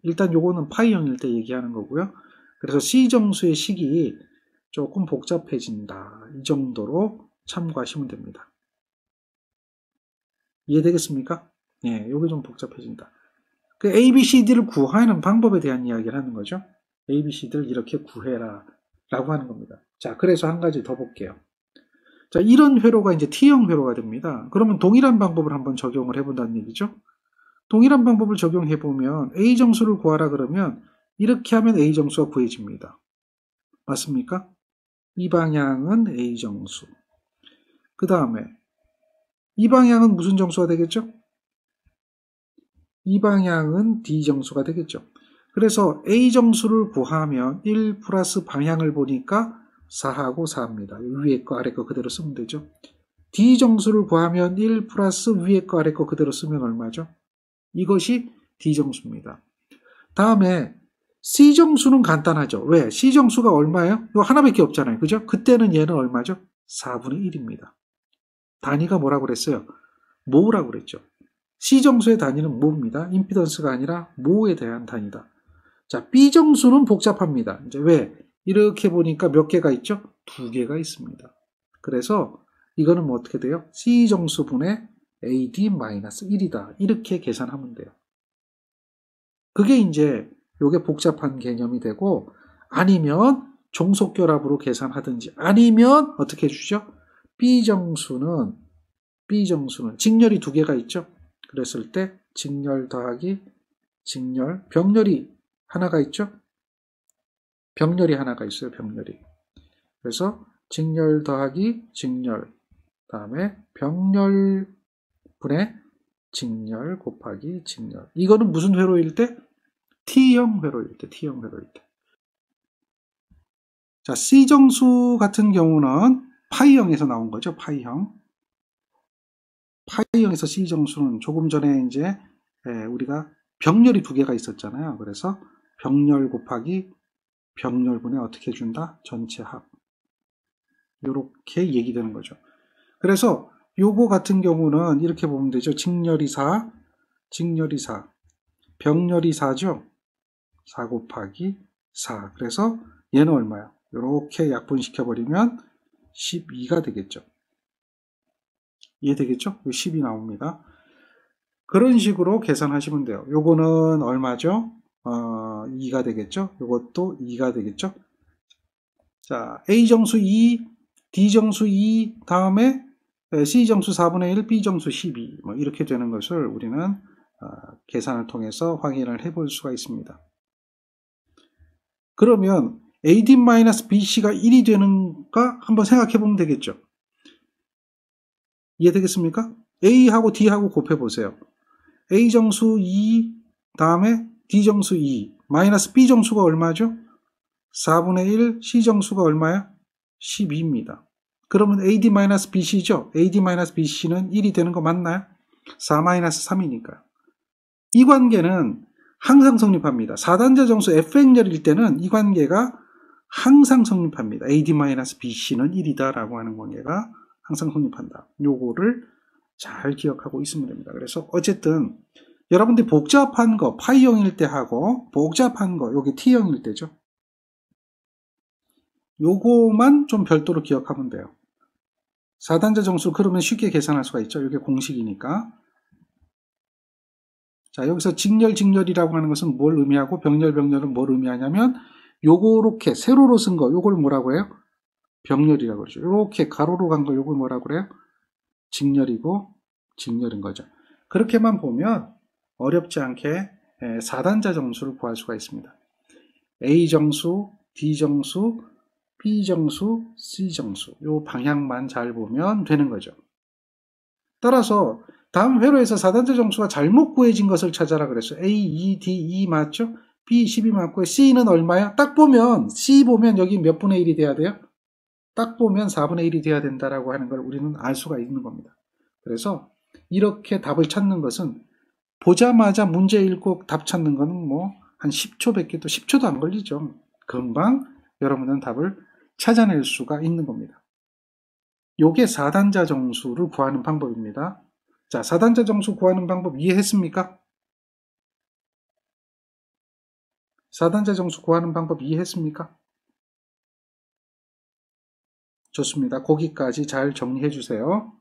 일단 요거는 파이형일 때 얘기하는 거고요. 그래서 C 정수의 식이 조금 복잡해진다. 이 정도로 참고하시면 됩니다. 이해되겠습니까? 예, 요게 좀 복잡해진다. 그 A, B, C, D를 구하는 방법에 대한 이야기를 하는 거죠. A, B, C, D를 이렇게 구해라 라고 하는 겁니다. 자, 그래서 한 가지 더 볼게요. 자, 이런 회로가 이제 T형 회로가 됩니다. 그러면 동일한 방법을 한번 적용을 해본다는 얘기죠. 동일한 방법을 적용해보면 A 정수를 구하라 그러면 이렇게 하면 A 정수가 구해집니다. 맞습니까? 이 방향은 A 정수. 그 다음에 이 방향은 무슨 정수가 되겠죠? 이 방향은 D 정수가 되겠죠. 그래서 A 정수를 구하면 1 플러스 방향을 보니까 4하고 4입니다. 위에 거 아래 거 그대로 쓰면 되죠. D 정수를 구하면 1 플러스 위에 거 아래 거 그대로 쓰면 얼마죠? 이것이 D 정수입니다. 다음에 C 정수는 간단하죠. 왜? C 정수가 얼마예요? 이거 하나밖에 없잖아요. 그죠? 그때는 얘는 얼마죠? 4분의 1입니다. 단위가 뭐라고 그랬어요? 모라고 그랬죠. C 정수의 단위는 모입니다. 임피던스가 아니라 모에 대한 단위다. 자, B 정수는 복잡합니다. 이제 왜? 이렇게 보니까 몇 개가 있죠? 2개가 있습니다. 그래서 이거는 뭐 어떻게 돼요? C 정수분의 AD-1이다. 이렇게 계산하면 돼요. 그게 이제 요게 복잡한 개념이 되고, 아니면 종속결합으로 계산하든지, 아니면 어떻게 해주죠? B 정수는 직렬이 2개가 있죠? 그랬을 때 직렬 더하기 직렬, 병렬이 하나가 있죠? 병렬이 하나가 있어요. 병렬이. 그래서 직렬 더하기 직렬, 다음에 병렬 분의 직렬 곱하기 직렬. 이거는 무슨 회로일 때? T형 회로일 때. 자, C정수 같은 경우는 파이형에서 나온 거죠. 파이형에서 C정수는 조금 전에 이제 우리가 병렬이 2개가 있었잖아요. 그래서 병렬 곱하기 병렬분에 어떻게 준다? 전체 합. 이렇게 얘기되는 거죠. 그래서 요거 같은 경우는 이렇게 보면 되죠. 직렬이 4, 병렬이 4죠. 4 곱하기 4. 그래서 얘는 얼마야? 이렇게 약분시켜버리면 12가 되겠죠. 이해되겠죠? 10이 나옵니다. 그런 식으로 계산하시면 돼요. 요거는 얼마죠? 2가 되겠죠? 요것도 2가 되겠죠? 자, A정수 2, D정수 2, 다음에 C정수 4분의 1, B정수 12. 뭐 이렇게 되는 것을 우리는 계산을 통해서 확인을 해볼 수가 있습니다. 그러면 AD-BC가 1이 되는가 한번 생각해 보면 되겠죠. 이해되겠습니까? A하고 D하고 곱해보세요. A정수 2, 다음에 D정수 2, 마이너스 B정수가 얼마죠? 4분의 1, C정수가 얼마야? 12입니다. 그러면 AD-BC죠? AD-BC는 1이 되는 거 맞나요? 4-3이니까요. 이 관계는 항상 성립합니다. 4단자 정수 F행렬일 때는 이 관계가 항상 성립합니다. AD-BC는 1이다 라고 하는 관계가 항상 성립한다. 요거를 잘 기억하고 있으면 됩니다. 그래서 어쨌든 여러분들이 복잡한 거 파이형일 때 하고 복잡한 거 여기 T형일 때죠. 요거만 좀 별도로 기억하면 돼요. 4단자 정수 그러면 쉽게 계산할 수가 있죠. 이게 공식이니까. 자, 여기서 직렬이라고 하는 것은 뭘 의미하고 병렬은 뭘 의미하냐면 요거렇게 세로로 쓴 거 요걸 뭐라고 해요? 병렬이라고 그러죠. 이렇게 가로로 간 거 요걸 뭐라고 그래요? 직렬이고 직렬인 거죠. 그렇게만 보면 어렵지 않게 4단자 정수를 구할 수가 있습니다. A정수, D정수, B정수, C정수 이 방향만 잘 보면 되는 거죠. 따라서 다음 회로에서 4단자 정수가 잘못 구해진 것을 찾아라 그랬어요. A, E, D, E 맞죠? B 10이 맞고 C는 얼마야? 딱 보면 C 보면 여기 몇 분의 1이 돼야 돼요? 딱 보면 4분의 1이 돼야 된다라고 하는 걸 우리는 알 수가 있는 겁니다. 그래서 이렇게 답을 찾는 것은 보자마자 문제 읽고 답 찾는 거는 뭐 한 10초밖에 또 10초도 안 걸리죠. 금방 여러분은 답을 찾아낼 수가 있는 겁니다. 요게 4단자 정수를 구하는 방법입니다. 자, 4단자 정수 구하는 방법 이해했습니까? 4단자 정수 구하는 방법 이해했습니까? 좋습니다. 거기까지 잘 정리해 주세요.